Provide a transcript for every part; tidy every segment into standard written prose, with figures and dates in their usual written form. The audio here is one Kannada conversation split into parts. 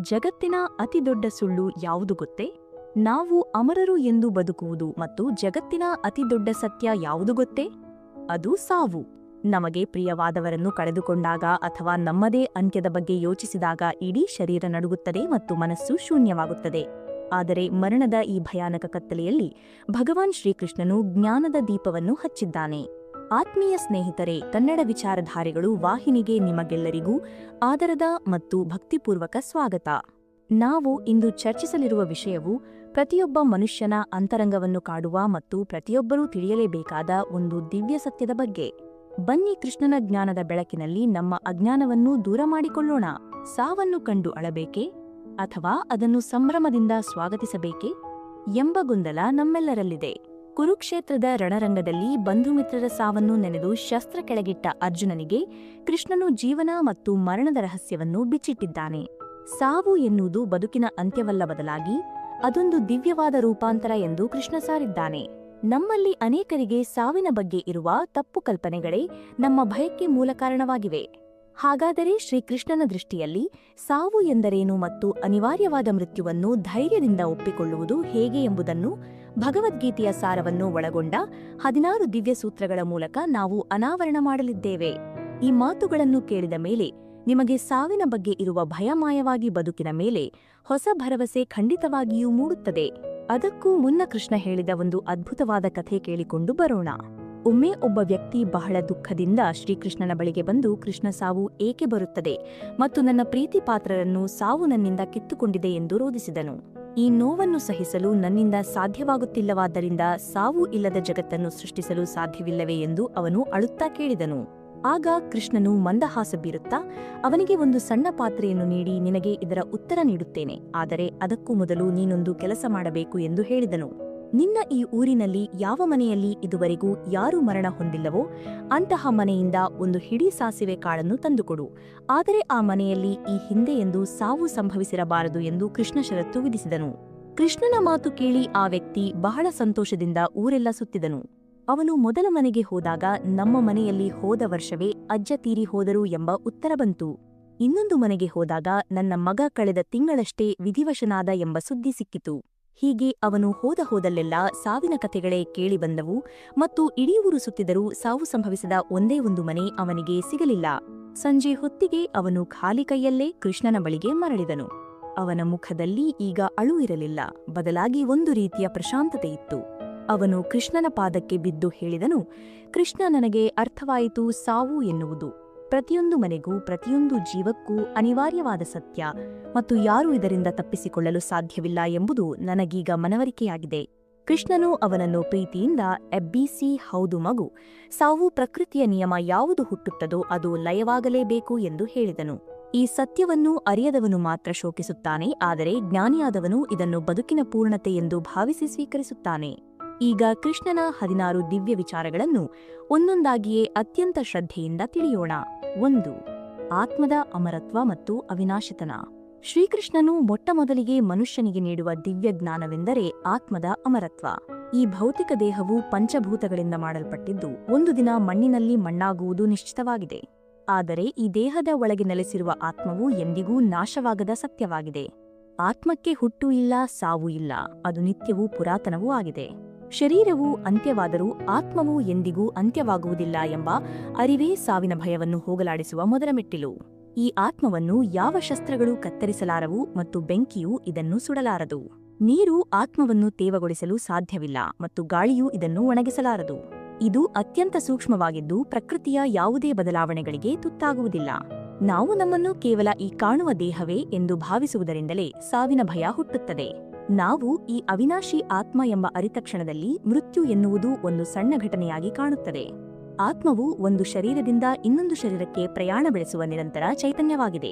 ಜಗತ್ತಿನ ಅತಿದೊಡ್ಡ ಸುಳ್ಳು ಯಾವುದು ಗೊತ್ತೇ? ನಾವು ಅಮರರು ಎಂದು ಬದುಕುವುದು ಮತ್ತು ಜಗತ್ತಿನ ಅತಿದೊಡ್ಡ ಸತ್ಯ ಯಾವುದು ಗೊತ್ತೇ? ಅದು ಸಾವು. ನಮಗೆ ಪ್ರಿಯವಾದವರನ್ನು ಕಳೆದುಕೊಂಡಾಗ ಅಥವಾ ನಮ್ಮದೇ ಅಂತ್ಯದ ಬಗ್ಗೆ ಯೋಚಿಸಿದಾಗ ಇಡೀ ಶರೀರ ನಡುಗುತ್ತದೆ ಮತ್ತು ಮನಸ್ಸು ಶೂನ್ಯವಾಗುತ್ತದೆ. ಆದರೆ ಮರಣದ ಈ ಭಯಾನಕ ಕತ್ತಲೆಯಲ್ಲಿ ಭಗವಾನ್ ಶ್ರೀಕೃಷ್ಣನು ಜ್ಞಾನದ ದೀಪವನ್ನು ಹಚ್ಚಿದ್ದಾನೆ. ಆತ್ಮೀಯ ಸ್ನೇಹಿತರೆ, ಕನ್ನಡ ವಿಚಾರಧಾರೆಗಳು ವಾಹಿನಿಗೆ ನಿಮಗೆಲ್ಲರಿಗೂ ಆದರದ ಮತ್ತು ಭಕ್ತಿಪೂರ್ವಕ ಸ್ವಾಗತ. ನಾವು ಇಂದು ಚರ್ಚಿಸಲಿರುವ ವಿಷಯವು ಪ್ರತಿಯೊಬ್ಬ ಮನುಷ್ಯನ ಅಂತರಂಗವನ್ನು ಕಾಡುವ ಮತ್ತು ಪ್ರತಿಯೊಬ್ಬರೂ ತಿಳಿಯಲೇಬೇಕಾದ ಒಂದು ದಿವ್ಯ ಸತ್ಯದ ಬಗ್ಗೆ. ಬನ್ನಿ, ಕೃಷ್ಣನ ಜ್ಞಾನದ ಬೆಳಕಿನಲ್ಲಿ ನಮ್ಮ ಅಜ್ಞಾನವನ್ನು ದೂರ ಮಾಡಿಕೊಳ್ಳೋಣ. ಸಾವನ್ನು ಕಂಡು ಅಳಬೇಕೆ ಅಥವಾ ಅದನ್ನು ಸಂಭ್ರಮದಿಂದ ಸ್ವಾಗತಿಸಬೇಕೆ ಎಂಬ ಗೊಂದಲ ನಮ್ಮೆಲ್ಲರಲ್ಲಿದೆ. ಕುರುಕ್ಷೇತ್ರದ ರಣರಂಗದಲ್ಲಿ ಬಂಧುಮಿತ್ರರ ಸಾವನ್ನು ನೆನೆದು ಶಸ್ತ್ರ ಕೆಳಗಿಟ್ಟ ಅರ್ಜುನನಿಗೆ ಕೃಷ್ಣನು ಜೀವನ ಮತ್ತು ಮರಣದ ರಹಸ್ಯವನ್ನು ಬಿಚ್ಚಿಟ್ಟಿದ್ದಾನೆ. ಸಾವು ಎನ್ನುವುದು ಬದುಕಿನ ಅಂತ್ಯವಲ್ಲ, ಬದಲಾಗಿ ಅದೊಂದು ದಿವ್ಯವಾದ ರೂಪಾಂತರ ಎಂದು ಕೃಷ್ಣ ಸಾರಿದ್ದಾನೆ. ನಮ್ಮಲ್ಲಿ ಅನೇಕರಿಗೆ ಸಾವಿನ ಬಗ್ಗೆ ಇರುವ ತಪ್ಪು ಕಲ್ಪನೆಗಳೇ ನಮ್ಮ ಭಯಕ್ಕೆ ಮೂಲ ಕಾರಣವಾಗಿವೆ. ಹಾಗಾದರೆ ಶ್ರೀಕೃಷ್ಣನ ದೃಷ್ಟಿಯಲ್ಲಿ ಸಾವು ಎಂದರೇನು ಮತ್ತು ಅನಿವಾರ್ಯವಾದ ಮೃತ್ಯುವನ್ನು ಧೈರ್ಯದಿಂದ ಒಪ್ಪಿಕೊಳ್ಳುವುದು ಹೇಗೆ ಎಂಬುದನ್ನು ಭಗವದ್ಗೀತೆಯ ಸಾರವನ್ನು ಒಳಗೊಂಡ 16 ದಿವ್ಯ ಸೂತ್ರಗಳ ಮೂಲಕ ನಾವು ಅನಾವರಣ ಮಾಡಲಿದ್ದೇವೆ. ಈ ಮಾತುಗಳನ್ನು ಕೇಳಿದ ಮೇಲೆ ನಿಮಗೆ ಸಾವಿನ ಬಗ್ಗೆ ಇರುವ ಭಯ ಮಾಯವಾಗಿ ಬದುಕಿನ ಮೇಲೆ ಹೊಸ ಭರವಸೆ ಖಂಡಿತವಾಗಿಯೂ ಮೂಡುತ್ತದೆ. ಅದಕ್ಕೂ ಮುನ್ನ ಕೃಷ್ಣ ಹೇಳಿದ ಒಂದು ಅದ್ಭುತವಾದ ಕಥೆ ಕೇಳಿಕೊಂಡು ಬರೋಣ. ಒಮ್ಮೆ ಒಬ್ಬ ವ್ಯಕ್ತಿ ಬಹಳ ದುಃಖದಿಂದ ಶ್ರೀಕೃಷ್ಣನ ಬಳಿಗೆ ಬಂದು, ಕೃಷ್ಣ, ಸಾವು ಏಕೆ ಬರುತ್ತದೆ ಮತ್ತು ನನ್ನ ಪ್ರೀತಿ ಪಾತ್ರರನ್ನು ಸಾವು ನನ್ನಿಂದ ಕಿತ್ತುಕೊಂಡಿದೆ ಎಂದು ರೋಧಿಸಿದನು. ಈ ನೋವನ್ನು ಸಹಿಸಲು ನನ್ನಿಂದ ಸಾಧ್ಯವಾಗುತ್ತಿಲ್ಲವಾದ್ದರಿಂದ ಸಾವು ಇಲ್ಲದ ಜಗತ್ತನ್ನು ಸೃಷ್ಟಿಸಲು ಸಾಧ್ಯವಿಲ್ಲವೇ ಎಂದು ಅವನು ಅಳುತ್ತಾ ಕೇಳಿದನು. ಆಗ ಕೃಷ್ಣನು ಮಂದಹಾಸ ಬೀರುತ್ತಾ ಅವನಿಗೆ ಒಂದು ಸಣ್ಣ ಪಾತ್ರೆಯನ್ನು ನೀಡಿ, ನಿನಗೆ ಇದರ ಉತ್ತರ ನೀಡುತ್ತೇನೆ, ಆದರೆ ಅದಕ್ಕೂ ಮೊದಲು ನೀನೊಂದು ಕೆಲಸ ಮಾಡಬೇಕು ಎಂದು ಹೇಳಿದನು. ನಿನ್ನ ಈ ಊರಿನಲ್ಲಿ ಯಾವ ಮನೆಯಲ್ಲಿ ಇದುವರೆಗೂ ಯಾರೂ ಮರಣ ಹೊಂದಿಲ್ಲವೋ ಅಂತಹ ಮನೆಯಿಂದ ಒಂದು ಹಿಡಿ ಸಾಸಿವೆ ಕಾಳನ್ನು ತಂದುಕೊಡು. ಆದರೆ ಆ ಮನೆಯಲ್ಲಿ ಈ ಹಿಂದೆ ಎಂದು ಸಾವು ಸಂಭವಿಸಿರಬಾರದು ಎಂದು ಕೃಷ್ಣ ಷರತ್ತು ವಿಧಿಸಿದನು. ಕೃಷ್ಣನ ಮಾತು ಕೇಳಿ ಆ ವ್ಯಕ್ತಿ ಬಹಳ ಸಂತೋಷದಿಂದ ಊರೆಲ್ಲ ಸುತ್ತಿದನು. ಅವನು ಮೊದಲ ಮನೆಗೆ ಹೋದಾಗ, ನಮ್ಮ ಮನೆಯಲ್ಲಿ ಹೋದ ವರ್ಷವೇ ಅಜ್ಜ ತೀರಿ ಹೋದರು ಎಂಬ ಉತ್ತರ ಬಂತು. ಇನ್ನೊಂದು ಮನೆಗೆ ಹೋದಾಗ, ನನ್ನ ಮಗ ಕಳೆದ ತಿಂಗಳಷ್ಟೇ ವಿಧಿವಶನಾದ ಎಂಬ ಸುದ್ದಿ ಸಿಕ್ಕಿತು. ಹೀಗೆ ಅವನು ಹೋದಲ್ಲೆಲ್ಲ ಸಾವಿನ ಕಥೆಗಳೇ ಕೇಳಿ ಬಂದವು ಮತ್ತು ಇಡೀ ಊರು ಸುತ್ತಿದರೂ ಸಾವು ಸಂಭವಿಸಿದ ಒಂದೇ ಒಂದು ಮನೆ ಅವನಿಗೆ ಸಿಗಲಿಲ್ಲ. ಸಂಜೆ ಹೊತ್ತಿಗೆ ಅವನು ಖಾಲಿ ಕೈಯಲ್ಲೇ ಕೃಷ್ಣನ ಬಳಿಗೆ ಮರಳಿದನು. ಅವನ ಮುಖದಲ್ಲಿ ಈಗ ಅಳು ಇರಲಿಲ್ಲ, ಬದಲಾಗಿ ಒಂದು ರೀತಿಯ ಪ್ರಶಾಂತತೆ ಇತ್ತು. ಅವನು ಕೃಷ್ಣನ ಪಾದಕ್ಕೆ ಬಿದ್ದು ಹೇಳಿದನು, ಕೃಷ್ಣ, ನನಗೆ ಅರ್ಥವಾಯಿತು. ಸಾವು ಎನ್ನುವುದು ಪ್ರತಿಯೊಂದು ಮನೆಗೂ ಪ್ರತಿಯೊಂದು ಜೀವಕ್ಕೂ ಅನಿವಾರ್ಯವಾದ ಸತ್ಯ ಮತ್ತು ಯಾರೂ ಇದರಿಂದ ತಪ್ಪಿಸಿಕೊಳ್ಳಲು ಸಾಧ್ಯವಿಲ್ಲ ಎಂಬುದು ನನಗೀಗ ಮನವರಿಕೆಯಾಗಿದೆ. ಕೃಷ್ಣನು ಅವನನ್ನು ಪ್ರೀತಿಯಿಂದ ಎಬ್ಬಿಸಿ, ಹೌದು ಮಗು, ಸಾವು ಪ್ರಕೃತಿಯ ನಿಯಮ, ಯಾವುದು ಹುಟ್ಟುತ್ತದೋ ಅದು ಲಯವಾಗಲೇಬೇಕು ಎಂದು ಹೇಳಿದನು. ಈ ಸತ್ಯವನ್ನು ಅರಿಯದವನು ಮಾತ್ರ ಶೋಕಿಸುತ್ತಾನೆ, ಆದರೆ ಜ್ಞಾನಿಯಾದವನು ಇದನ್ನು ಬದುಕಿನ ಪೂರ್ಣತೆ ಎಂದು ಭಾವಿಸಿ ಸ್ವೀಕರಿಸುತ್ತಾನೆ. ಈಗ ಕೃಷ್ಣನ 16 ದಿವ್ಯ ವಿಚಾರಗಳನ್ನು ಒಂದೊಂದಾಗಿಯೇ ಅತ್ಯಂತ ಶ್ರದ್ಧೆಯಿಂದ ತಿಳಿಯೋಣ. 1. ಆತ್ಮದ ಅಮರತ್ವ ಮತ್ತು ಅವಿನಾಶಿತನ. ಶ್ರೀಕೃಷ್ಣನು ಮೊಟ್ಟಮೊದಲಿಗೆ ಮನುಷ್ಯನಿಗೆ ನೀಡುವ ದಿವ್ಯ ಜ್ಞಾನವೆಂದರೆ ಆತ್ಮದ ಅಮರತ್ವ. ಈ ಭೌತಿಕ ದೇಹವು ಪಂಚಭೂತಗಳಿಂದ ಮಾಡಲ್ಪಟ್ಟಿದ್ದು ಒಂದು ದಿನ ಮಣ್ಣಿನಲ್ಲಿ ಮಣ್ಣಾಗುವುದು ನಿಶ್ಚಿತವಾಗಿದೆ. ಆದರೆ ಈ ದೇಹದ ಒಳಗೆ ನೆಲೆಸಿರುವ ಆತ್ಮವು ಎಂದಿಗೂ ನಾಶವಾಗದ ಸತ್ಯವಾಗಿದೆ. ಆತ್ಮಕ್ಕೆ ಹುಟ್ಟು ಇಲ್ಲ, ಸಾವು ಇಲ್ಲ, ಅದು ನಿತ್ಯವೂ ಪುರಾತನವೂ ಆಗಿದೆ. ಶರೀರವು ಅಂತ್ಯವಾದರೂ ಆತ್ಮವು ಎಂದಿಗೂ ಅಂತ್ಯವಾಗುವುದಿಲ್ಲ ಎಂಬ ಅರಿವೇ ಸಾವಿನ ಭಯವನ್ನು ಹೋಗಲಾಡಿಸುವ ಮೊದಲ ಮೆಟ್ಟಿಲು. ಈ ಆತ್ಮವನ್ನು ಯಾವ ಶಸ್ತ್ರಗಳು ಕತ್ತರಿಸಲಾರವು ಮತ್ತು ಬೆಂಕಿಯೂ ಇದನ್ನು ಸುಡಲಾರದು. ನೀರು ಆತ್ಮವನ್ನು ತೇವಗೊಳಿಸಲು ಸಾಧ್ಯವಿಲ್ಲ ಮತ್ತು ಗಾಳಿಯೂ ಇದನ್ನು ಒಣಗಿಸಲಾರದು. ಇದು ಅತ್ಯಂತ ಸೂಕ್ಷ್ಮವಾಗಿದ್ದು ಪ್ರಕೃತಿಯ ಯಾವುದೇ ಬದಲಾವಣೆಗಳಿಗೆ ತುತ್ತಾಗುವುದಿಲ್ಲ. ನಾವು ನಮ್ಮನ್ನು ಕೇವಲ ಈ ಕಾಣುವ ದೇಹವೇ ಎಂದು ಭಾವಿಸುವುದರಿಂದಲೇ ಸಾವಿನ ಭಯ ಹುಟ್ಟುತ್ತದೆ. ನಾವು ಈ ಅವಿನಾಶಿ ಆತ್ಮ ಎಂಬ ಅರಿತ ಕ್ಷಣದಲ್ಲಿ ಮೃತ್ಯು ಎನ್ನುವುದು ಒಂದು ಸಣ್ಣ ಘಟನೆಯಾಗಿ ಕಾಣುತ್ತದೆ. ಆತ್ಮವು ಒಂದು ಶರೀರದಿಂದ ಇನ್ನೊಂದು ಶರೀರಕ್ಕೆ ಪ್ರಯಾಣ ಬೆಳೆಸುವ ನಿರಂತರ ಚೈತನ್ಯವಾಗಿದೆ.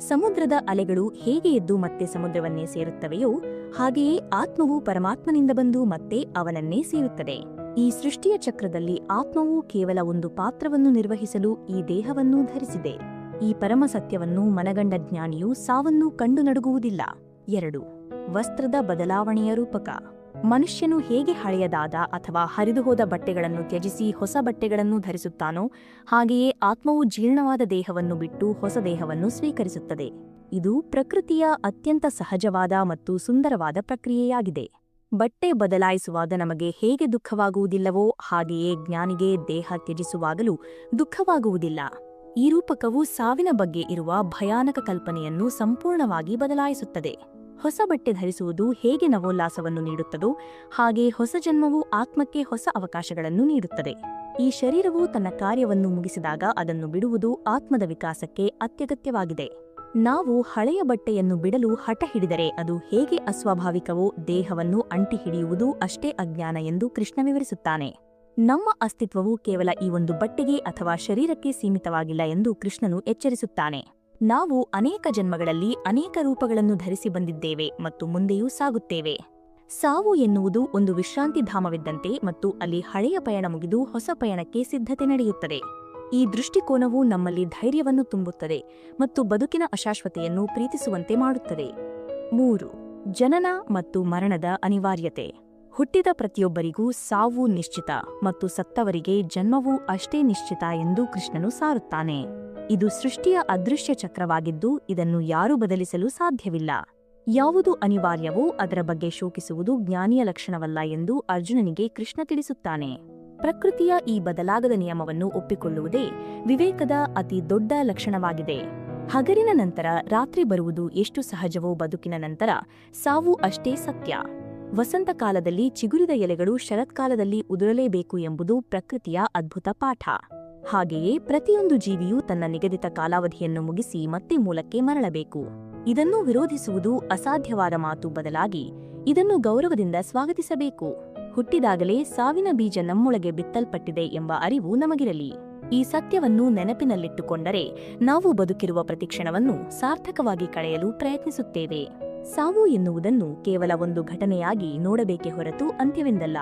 ಸಮುದ್ರದ ಅಲೆಗಳು ಹೇಗೆ ಎದ್ದು ಮತ್ತೆ ಸಮುದ್ರವನ್ನೇ ಸೇರುತ್ತವೆಯೋ ಹಾಗೆಯೇ ಆತ್ಮವು ಪರಮಾತ್ಮನಿಂದ ಬಂದು ಮತ್ತೆ ಅವನನ್ನೇ ಸೇರುತ್ತದೆ. ಈ ಸೃಷ್ಟಿಯ ಚಕ್ರದಲ್ಲಿ ಆತ್ಮವು ಕೇವಲ ಒಂದು ಪಾತ್ರವನ್ನು ನಿರ್ವಹಿಸಲು ಈ ದೇಹವನ್ನೂ ಧರಿಸಿದೆ. ಈ ಪರಮ ಸತ್ಯವನ್ನು ಮನಗಂಡ ಜ್ಞಾನಿಯು ಸಾವನ್ನು ಕಂಡು ನಡುಗುವುದಿಲ್ಲ. 2. ವಸ್ತ್ರದ ಬದಲಾವಣೆಯ ರೂಪಕ. ಮನುಷ್ಯನು ಹೇಗೆ ಹಳೆಯದಾದ ಅಥವಾ ಹರಿದುಹೋದ ಬಟ್ಟೆಗಳನ್ನು ತ್ಯಜಿಸಿ ಹೊಸ ಬಟ್ಟೆಗಳನ್ನು ಧರಿಸುತ್ತಾನೋ ಹಾಗೆಯೇ ಆತ್ಮವು ಜೀರ್ಣವಾದ ದೇಹವನ್ನು ಬಿಟ್ಟು ಹೊಸ ದೇಹವನ್ನು ಸ್ವೀಕರಿಸುತ್ತದೆ. ಇದು ಪ್ರಕೃತಿಯ ಅತ್ಯಂತ ಸಹಜವಾದ ಮತ್ತು ಸುಂದರವಾದ ಪ್ರಕ್ರಿಯೆಯಾಗಿದೆ. ಬಟ್ಟೆ ಬದಲಾಯಿಸುವಾಗ ನಮಗೆ ಹೇಗೆ ದುಃಖವಾಗುವುದಿಲ್ಲವೋ ಹಾಗೆಯೇ ಜ್ಞಾನಿಗೆ ದೇಹ ತ್ಯಜಿಸುವಾಗಲೂ ದುಃಖವಾಗುವುದಿಲ್ಲ. ಈ ರೂಪಕವು ಸಾವಿನ ಬಗ್ಗೆ ಇರುವ ಭಯಾನಕ ಕಲ್ಪನೆಯನ್ನು ಸಂಪೂರ್ಣವಾಗಿ ಬದಲಾಯಿಸುತ್ತದೆ. ಹೊಸ ಬಟ್ಟೆ ಧರಿಸುವುದು ಹೇಗೆ ನವೋಲ್ಲಾಸವನ್ನು ನೀಡುತ್ತದೋ ಹಾಗೆ ಹೊಸ ಜನ್ಮವು ಆತ್ಮಕ್ಕೆ ಹೊಸ ಅವಕಾಶಗಳನ್ನು ನೀಡುತ್ತದೆ. ಈ ಶರೀರವು ತನ್ನ ಕಾರ್ಯವನ್ನು ಮುಗಿಸಿದಾಗ ಅದನ್ನು ಬಿಡುವುದು ಆತ್ಮದ ವಿಕಾಸಕ್ಕೆ ಅತ್ಯಗತ್ಯವಾಗಿದೆ. ನಾವು ಹಳೆಯ ಬಟ್ಟೆಯನ್ನು ಬಿಡಲು ಹಠ ಹಿಡಿದರೆ ಅದು ಹೇಗೆ ಅಸ್ವಾಭಾವಿಕವೋ ದೇಹವನ್ನು ಅಂಟಿ ಹಿಡಿಯುವುದೂ ಅಷ್ಟೇ ಅಜ್ಞಾನ ಎಂದು ಕೃಷ್ಣ ವಿವರಿಸುತ್ತಾನೆ. ನಮ್ಮ ಅಸ್ತಿತ್ವವು ಕೇವಲ ಈ ಒಂದು ಬಟ್ಟೆಗೆ ಅಥವಾ ಶರೀರಕ್ಕೆ ಸೀಮಿತವಾಗಿಲ್ಲ ಎಂದು ಕೃಷ್ಣನು ಎಚ್ಚರಿಸುತ್ತಾನೆ. ನಾವು ಅನೇಕ ಜನ್ಮಗಳಲ್ಲಿ ಅನೇಕ ರೂಪಗಳನ್ನು ಧರಿಸಿ ಬಂದಿದ್ದೇವೆ ಮತ್ತು ಮುಂದೆಯೂ ಸಾಗುತ್ತೇವೆ. ಸಾವು ಎನ್ನುವುದು ಒಂದು ವಿಶ್ರಾಂತಿಧಾಮವಿದ್ದಂತೆ ಮತ್ತು ಅಲ್ಲಿ ಹಳೆಯ ಪಯಣ ಮುಗಿದು ಹೊಸ ಪಯಣಕ್ಕೆ ಸಿದ್ಧತೆ ನಡೆಯುತ್ತದೆ. ಈ ದೃಷ್ಟಿಕೋನವು ನಮ್ಮಲ್ಲಿ ಧೈರ್ಯವನ್ನು ತುಂಬುತ್ತದೆ ಮತ್ತು ಬದುಕಿನ ಅಶಾಶ್ವತೆಯನ್ನು ಪ್ರೀತಿಸುವಂತೆ ಮಾಡುತ್ತದೆ. 3. ಜನನ ಮತ್ತು ಮರಣದ ಅನಿವಾರ್ಯತೆ. ಹುಟ್ಟಿದ ಪ್ರತಿಯೊಬ್ಬರಿಗೂ ಸಾವು ನಿಶ್ಚಿತ ಮತ್ತು ಸತ್ತವರಿಗೆ ಜನ್ಮವೂ ಅಷ್ಟೇ ನಿಶ್ಚಿತ ಎಂದು ಕೃಷ್ಣನು ಸಾರುತ್ತಾನೆ. ಇದು ಸೃಷ್ಟಿಯ ಅದೃಶ್ಯ ಚಕ್ರವಾಗಿದ್ದು ಇದನ್ನು ಯಾರೂ ಬದಲಿಸಲು ಸಾಧ್ಯವಿಲ್ಲ. ಯಾವುದು ಅನಿವಾರ್ಯವೋ ಅದರ ಬಗ್ಗೆ ಶೋಕಿಸುವುದು ಜ್ಞಾನಿಯ ಲಕ್ಷಣವಲ್ಲ ಎಂದು ಅರ್ಜುನನಿಗೆ ಕೃಷ್ಣ ತಿಳಿಸುತ್ತಾನೆ. ಪ್ರಕೃತಿಯ ಈ ಬದಲಾಗದ ನಿಯಮವನ್ನು ಒಪ್ಪಿಕೊಳ್ಳುವುದೇ ವಿವೇಕದ ಅತಿ ದೊಡ್ಡ ಲಕ್ಷಣವಾಗಿದೆ. ಹಗಲಿನ ನಂತರ ರಾತ್ರಿ ಬರುವುದು ಎಷ್ಟು ಸಹಜವೋ ಬದುಕಿನ ನಂತರ ಸಾವು ಅಷ್ಟೇ ಸತ್ಯ. ವಸಂತಕಾಲದಲ್ಲಿ ಚಿಗುರಿದ ಎಲೆಗಳು ಶರತ್ಕಾಲದಲ್ಲಿ ಉದುರಲೇಬೇಕು ಎಂಬುದು ಪ್ರಕೃತಿಯ ಅದ್ಭುತ ಪಾಠ. ಹಾಗೆಯೇ ಪ್ರತಿಯೊಂದು ಜೀವಿಯೂ ತನ್ನ ನಿಗದಿತ ಕಾಲಾವಧಿಯನ್ನು ಮುಗಿಸಿ ಮತ್ತೆ ಮೂಲಕ್ಕೆ ಮರಳಬೇಕು. ಇದನ್ನು ವಿರೋಧಿಸುವುದು ಅಸಾಧ್ಯವಾದ ಮಾತು. ಬದಲಾಗಿ ಇದನ್ನು ಗೌರವದಿಂದ ಸ್ವಾಗತಿಸಬೇಕು. ಹುಟ್ಟಿದಾಗಲೇ ಸಾವಿನ ಬೀಜ ನಮ್ಮೊಳಗೆ ಬಿತ್ತಲ್ಪಟ್ಟಿದೆ ಎಂಬ ಅರಿವು ನಮಗಿರಲಿ. ಈ ಸತ್ಯವನ್ನು ನೆನಪಿನಲ್ಲಿಟ್ಟುಕೊಂಡರೆ ನಾವು ಬದುಕಿರುವ ಪ್ರತಿಕ್ಷಣವನ್ನು ಸಾರ್ಥಕವಾಗಿ ಕಳೆಯಲು ಪ್ರಯತ್ನಿಸುತ್ತೇವೆ. ಸಾವು ಎನ್ನುವುದನ್ನು ಕೇವಲ ಒಂದು ಘಟನೆಯಾಗಿ ನೋಡಬೇಕೇ ಹೊರತು ಅಂತ್ಯವೆಂದಲ್ಲ.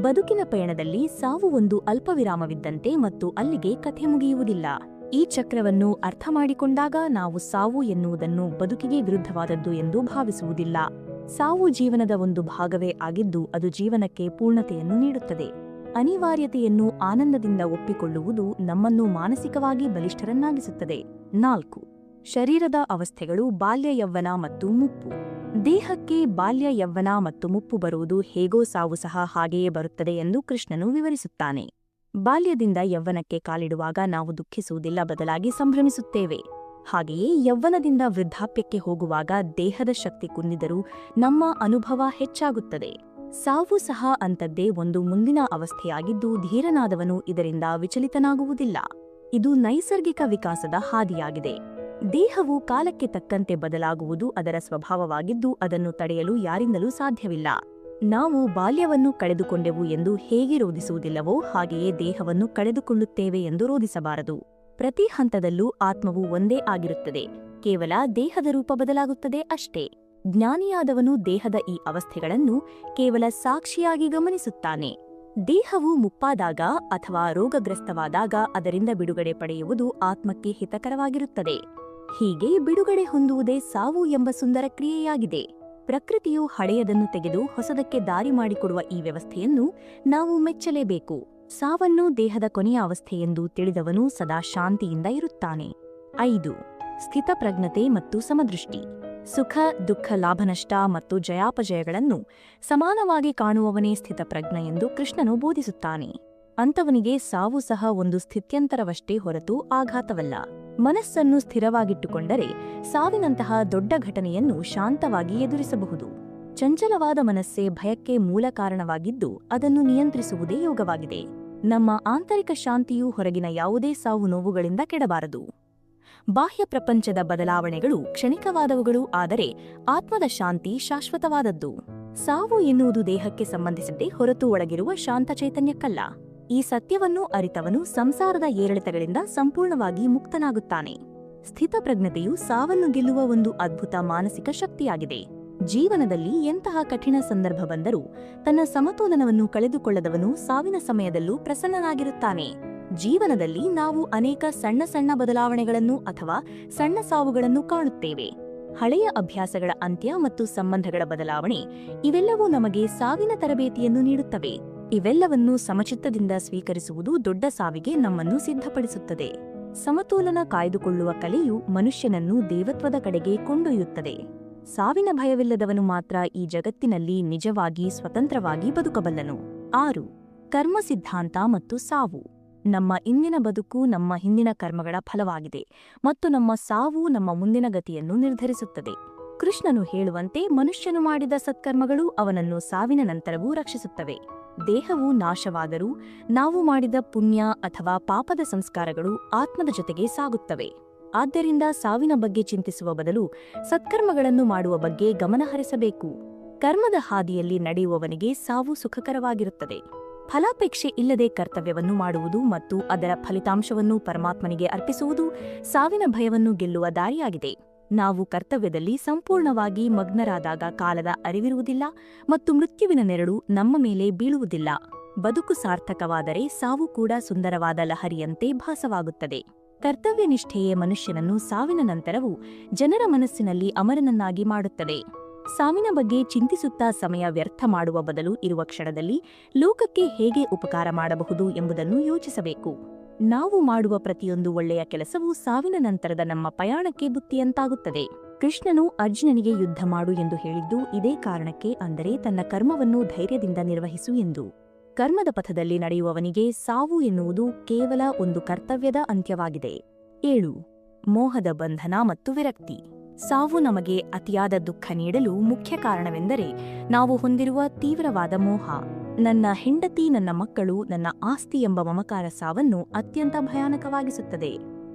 ಬದುಕಿನ ಪಯಣದಲ್ಲಿ ಸಾವು ಒಂದು ಅಲ್ಪವಿರಾಮವಿದ್ದಂತೆ ಮತ್ತು ಅಲ್ಲಿಗೆ ಕಥೆ ಮುಗಿಯುವುದಿಲ್ಲ. ಈ ಚಕ್ರವನ್ನು ಅರ್ಥಮಾಡಿಕೊಂಡಾಗ ನಾವು ಸಾವು ಎನ್ನುವುದನ್ನು ಬದುಕಿಗೆ ವಿರುದ್ಧವಾದದ್ದು ಎಂದು ಭಾವಿಸುವುದಿಲ್ಲ. ಸಾವು ಜೀವನದ ಒಂದು ಭಾಗವೇ ಆಗಿದ್ದು ಅದು ಜೀವನಕ್ಕೆ ಪೂರ್ಣತೆಯನ್ನು ನೀಡುತ್ತದೆ. ಅನಿವಾರ್ಯತೆಯನ್ನು ಆನಂದದಿಂದ ಒಪ್ಪಿಕೊಳ್ಳುವುದು ನಮ್ಮನ್ನು ಮಾನಸಿಕವಾಗಿ ಬಲಿಷ್ಠರನ್ನಾಗಿಸುತ್ತದೆ. 4. ಶರೀರದ ಅವಸ್ಥೆಗಳು. ಬಾಲ್ಯ, ಯೌವನ ಮತ್ತು ಮುಪ್ಪು. ದೇಹಕ್ಕೆ ಬಾಲ್ಯ, ಯೌವನ ಮತ್ತು ಮುಪ್ಪು ಬರುವುದು ಹೇಗೋ ಸಾವು ಸಹ ಹಾಗೆಯೇ ಬರುತ್ತದೆ ಎಂದು ಕೃಷ್ಣನು ವಿವರಿಸುತ್ತಾನೆ. ಬಾಲ್ಯದಿಂದ ಯೌವನಕ್ಕೆ ಕಾಲಿಡುವಾಗ ನಾವು ದುಃಖಿಸುವುದಿಲ್ಲ, ಬದಲಾಗಿ ಸಂಭ್ರಮಿಸುತ್ತೇವೆ. ಹಾಗೆಯೇ ಯೌವನದಿಂದ ವೃದ್ಧಾಪ್ಯಕ್ಕೆ ಹೋಗುವಾಗ ದೇಹದ ಶಕ್ತಿ ಕುಂದಿದರೂ ನಮ್ಮ ಅನುಭವ ಹೆಚ್ಚಾಗುತ್ತದೆ. ಸಾವು ಸಹ ಅಂಥದ್ದೇ ಒಂದು ಮುಂದಿನ ಅವಸ್ಥೆಯಾಗಿದ್ದು ಧೀರನಾದವನು ಇದರಿಂದ ವಿಚಲಿತನಾಗುವುದಿಲ್ಲ. ಇದು ನೈಸರ್ಗಿಕ ವಿಕಾಸದ ಹಾದಿಯಾಗಿದೆ. ದೇಹವು ಕಾಲಕ್ಕೆ ತಕ್ಕಂತೆ ಬದಲಾಗುವುದು ಅದರ ಸ್ವಭಾವವಾಗಿದ್ದು ಅದನ್ನು ತಡೆಯಲು ಯಾರಿಂದಲೂ ಸಾಧ್ಯವಿಲ್ಲ. ನಾವು ಬಾಲ್ಯವನ್ನು ಕಳೆದುಕೊಂಡೆವು ಎಂದು ಹೇಗೆ ರೋಧಿಸುವುದಿಲ್ಲವೋ ಹಾಗೆಯೇ ದೇಹವನ್ನು ಕಳೆದುಕೊಳ್ಳುತ್ತೇವೆ ಎಂದು ರೋಧಿಸಬಾರದು. ಪ್ರತಿ ಹಂತದಲ್ಲೂ ಆತ್ಮವು ಒಂದೇ ಆಗಿರುತ್ತದೆ, ಕೇವಲ ದೇಹದ ರೂಪ ಬದಲಾಗುತ್ತದೆ ಅಷ್ಟೇ. ಜ್ಞಾನಿಯಾದವನು ದೇಹದ ಈ ಅವಸ್ಥೆಗಳನ್ನು ಕೇವಲ ಸಾಕ್ಷಿಯಾಗಿ ಗಮನಿಸುತ್ತಾನೆ. ದೇಹವು ಮುಪ್ಪಾದಾಗ ಅಥವಾ ರೋಗಗ್ರಸ್ತವಾದಾಗ ಅದರಿಂದ ಬಿಡುಗಡೆ ಪಡೆಯುವುದು ಆತ್ಮಕ್ಕೆ ಹಿತಕರವಾಗಿರುತ್ತದೆ. ಹೀಗೆ ಬಿಡುಗಡೆ ಹೊಂದುವುದೇ ಸಾವು ಎಂಬ ಸುಂದರ ಕ್ರಿಯೆಯಾಗಿದೆ. ಪ್ರಕೃತಿಯು ಹಳೆಯದನ್ನು ತೆಗೆದು ಹೊಸದಕ್ಕೆ ದಾರಿ ಮಾಡಿಕೊಡುವ ಈ ವ್ಯವಸ್ಥೆಯನ್ನು ನಾವು ಮೆಚ್ಚಲೇಬೇಕು. ಸಾವನ್ನು ದೇಹದ ಕೊನೆಯ ಅವಸ್ಥೆಯೆಂದು ತಿಳಿದವನು ಸದಾ ಶಾಂತಿಯಿಂದ ಇರುತ್ತಾನೆ. 5. ಸ್ಥಿತಪ್ರಜ್ಞತೆ ಮತ್ತು ಸಮದೃಷ್ಟಿ. ಸುಖ, ದುಃಖ, ಲಾಭನಷ್ಟ ಮತ್ತು ಜಯಾಪಜಯಗಳನ್ನು ಸಮಾನವಾಗಿ ಕಾಣುವವನೇ ಸ್ಥಿತಪ್ರಜ್ಞ ಎಂದು ಕೃಷ್ಣನು ಬೋಧಿಸುತ್ತಾನೆ. ಅಂಥವನಿಗೆ ಸಾವು ಸಹ ಒಂದು ಸ್ಥಿತ್ಯಂತರವಷ್ಟೇ ಹೊರತು ಆಘಾತವಲ್ಲ. ಮನಸ್ಸನ್ನು ಸ್ಥಿರವಾಗಿಟ್ಟುಕೊಂಡರೆ ಸಾವಿನಂತಹ ದೊಡ್ಡ ಘಟನೆಯನ್ನು ಶಾಂತವಾಗಿ ಎದುರಿಸಬಹುದು. ಚಂಚಲವಾದ ಮನಸ್ಸೇ ಭಯಕ್ಕೆ ಮೂಲ ಕಾರಣವಾಗಿದ್ದು ಅದನ್ನು ನಿಯಂತ್ರಿಸುವುದೇ ಯೋಗವಾಗಿದೆ. ನಮ್ಮ ಆಂತರಿಕ ಶಾಂತಿಯು ಹೊರಗಿನ ಯಾವುದೇ ಸಾವು ನೋವುಗಳಿಂದ ಕೆಡಬಾರದು. ಬಾಹ್ಯ ಪ್ರಪಂಚದ ಬದಲಾವಣೆಗಳು ಕ್ಷಣಿಕವಾದವುಗಳು, ಆದರೆ ಆತ್ಮದ ಶಾಂತಿ ಶಾಶ್ವತವಾದದ್ದು. ಸಾವು ಎನ್ನುವುದು ದೇಹಕ್ಕೆ ಸಂಬಂಧಿಸಿದ್ದೇ ಹೊರತು ಒಳಗಿರುವ ಶಾಂತ ಚೈತನ್ಯಕ್ಕಲ್ಲ. ಈ ಸತ್ಯವನ್ನು ಅರಿತವನು ಸಂಸಾರದ ಏರಿಳಿತಗಳಿಂದ ಸಂಪೂರ್ಣವಾಗಿ ಮುಕ್ತನಾಗುತ್ತಾನೆ. ಸ್ಥಿತಪ್ರಜ್ಞತೆಯು ಸಾವನ್ನು ಗೆಲ್ಲುವ ಒಂದು ಅದ್ಭುತ ಮಾನಸಿಕ ಶಕ್ತಿಯಾಗಿದೆ. ಜೀವನದಲ್ಲಿ ಎಂತಹ ಕಠಿಣ ಸಂದರ್ಭ ಬಂದರೂ ತನ್ನ ಸಮತೋಲನವನ್ನು ಕಳೆದುಕೊಳ್ಳದವನು ಸಾವಿನ ಸಮಯದಲ್ಲೂ ಪ್ರಸನ್ನನಾಗಿರುತ್ತಾನೆ. ಜೀವನದಲ್ಲಿ ನಾವು ಅನೇಕ ಸಣ್ಣ ಸಣ್ಣ ಬದಲಾವಣೆಗಳನ್ನು ಅಥವಾ ಸಣ್ಣ ಸಾವುಗಳನ್ನು ಕಾಣುತ್ತೇವೆ. ಹಳೆಯ ಅಭ್ಯಾಸಗಳ ಅಂತ್ಯ ಮತ್ತು ಸಂಬಂಧಗಳ ಬದಲಾವಣೆ, ಇವೆಲ್ಲವೂ ನಮಗೆ ಸಾವಿನ ತರಬೇತಿಯನ್ನು ನೀಡುತ್ತವೆ. ಇವೆಲ್ಲವನ್ನೂ ಸಮಚಿತ್ತದಿಂದ ಸ್ವೀಕರಿಸುವುದು ದೊಡ್ಡ ಸಾವಿಗೆ ನಮ್ಮನ್ನು ಸಿದ್ಧಪಡಿಸುತ್ತದೆ. ಸಮತೋಲನ ಕಾಯ್ದುಕೊಳ್ಳುವ ಕಲೆಯು ಮನುಷ್ಯನನ್ನು ದೇವತ್ವದ ಕಡೆಗೆ ಕೊಂಡೊಯ್ಯುತ್ತದೆ. ಸಾವಿನ ಭಯವಿಲ್ಲದವನು ಮಾತ್ರ ಈ ಜಗತ್ತಿನಲ್ಲಿ ನಿಜವಾಗಿ ಸ್ವತಂತ್ರವಾಗಿ ಬದುಕಬಲ್ಲನು. 6. ಕರ್ಮ ಸಿದ್ಧಾಂತ ಮತ್ತು ಸಾವು. ನಮ್ಮ ಇಂದಿನ ಬದುಕು ನಮ್ಮ ಹಿಂದಿನ ಕರ್ಮಗಳ ಫಲವಾಗಿದೆ ಮತ್ತು ನಮ್ಮ ಸಾವು ನಮ್ಮ ಮುಂದಿನ ಗತಿಯನ್ನು ನಿರ್ಧರಿಸುತ್ತದೆ. ಕೃಷ್ಣನು ಹೇಳುವಂತೆ ಮನುಷ್ಯನು ಮಾಡಿದ ಸತ್ಕರ್ಮಗಳು ಅವನನ್ನು ಸಾವಿನ ನಂತರವೂ ರಕ್ಷಿಸುತ್ತವೆ. ದೇಹವು ನಾಶವಾದರೂ ನಾವು ಮಾಡಿದ ಪುಣ್ಯ ಅಥವಾ ಪಾಪದ ಸಂಸ್ಕಾರಗಳು ಆತ್ಮದ ಜೊತೆಗೆ ಸಾಗುತ್ತವೆ. ಆದ್ದರಿಂದ ಸಾವಿನ ಬಗ್ಗೆ ಚಿಂತಿಸುವ ಬದಲು ಸತ್ಕರ್ಮಗಳನ್ನು ಮಾಡುವ ಬಗ್ಗೆ ಗಮನಹರಿಸಬೇಕು. ಕರ್ಮದ ಹಾದಿಯಲ್ಲಿ ನಡೆಯುವವನಿಗೆ ಸಾವು ಸುಖಕರವಾಗಿರುತ್ತದೆ. ಫಲಾಪೇಕ್ಷೆ ಇಲ್ಲದೆ ಕರ್ತವ್ಯವನ್ನು ಮಾಡುವುದು ಮತ್ತು ಅದರ ಫಲಿತಾಂಶವನ್ನು ಪರಮಾತ್ಮನಿಗೆ ಅರ್ಪಿಸುವುದು ಸಾವಿನ ಭಯವನ್ನು ಗೆಲ್ಲುವ ದಾರಿಯಾಗಿದೆ. ನಾವು ಕರ್ತವ್ಯದಲ್ಲಿ ಸಂಪೂರ್ಣವಾಗಿ ಮಗ್ನರಾದಾಗ ಕಾಲದ ಅರಿವಿರುವುದಿಲ್ಲ ಮತ್ತು ಮೃತ್ಯುವಿನ ನೆರಳು ನಮ್ಮ ಮೇಲೆ ಬೀಳುವುದಿಲ್ಲ. ಬದುಕು ಸಾರ್ಥಕವಾದರೆ ಸಾವು ಕೂಡ ಸುಂದರವಾದ ಲಹರಿಯಂತೆ ಭಾಸವಾಗುತ್ತದೆ. ಕರ್ತವ್ಯನಿಷ್ಠೆಯೇ ಮನುಷ್ಯನನ್ನು ಸಾವಿನ ನಂತರವೂ ಜನರ ಮನಸ್ಸಿನಲ್ಲಿ ಅಮರನನ್ನಾಗಿ ಮಾಡುತ್ತದೆ. ಸಾವಿನ ಬಗ್ಗೆ ಚಿಂತಿಸುತ್ತಾ ಸಮಯ ವ್ಯರ್ಥ ಮಾಡುವ ಬದಲು ಇರುವ ಕ್ಷಣದಲ್ಲಿ ಲೋಕಕ್ಕೆ ಹೇಗೆ ಉಪಕಾರ ಮಾಡಬಹುದು ಎಂಬುದನ್ನು ಯೋಚಿಸಬೇಕು. ನಾವು ಮಾಡುವ ಪ್ರತಿಯೊಂದು ಒಳ್ಳೆಯ ಕೆಲಸವೂ ಸಾವಿನ ನಂತರದ ನಮ್ಮ ಪಯಣಕ್ಕೆ ಬುತ್ತಿಯಂತಾಗುತ್ತದೆ. ಕೃಷ್ಣನು ಅರ್ಜುನನಿಗೆ ಯುದ್ಧ ಮಾಡು ಎಂದು ಹೇಳಿದ್ದು ಇದೇ ಕಾರಣಕ್ಕೆ, ಅಂದರೆ ತನ್ನ ಕರ್ಮವನ್ನು ಧೈರ್ಯದಿಂದ ನಿರ್ವಹಿಸು ಎಂದು. ಕರ್ಮದ ಪಥದಲ್ಲಿ ನಡೆಯುವವನಿಗೆ ಸಾವು ಎನ್ನುವುದು ಕೇವಲ ಒಂದು ಕರ್ತವ್ಯದ ಅಂತ್ಯವಾಗಿದೆ. 7. ಮೋಹದ ಬಂಧನ ಮತ್ತು ವಿರಕ್ತಿ. ಸಾವು ನಮಗೆ ಅತಿಯಾದ ದುಃಖ ನೀಡಲು ಮುಖ್ಯ ಕಾರಣವೆಂದರೆ ನಾವು ಹೊಂದಿರುವ ತೀವ್ರವಾದ ಮೋಹ. ನನ್ನ ಹೆಂಡತಿ, ನನ್ನ ಮಕ್ಕಳು, ನನ್ನ ಆಸ್ತಿ ಎಂಬ ಮಮಕಾರ ಸಾವನ್ನು ಅತ್ಯಂತ ಭಯಾನಕವಾಗಿಸುತ್ತದೆ.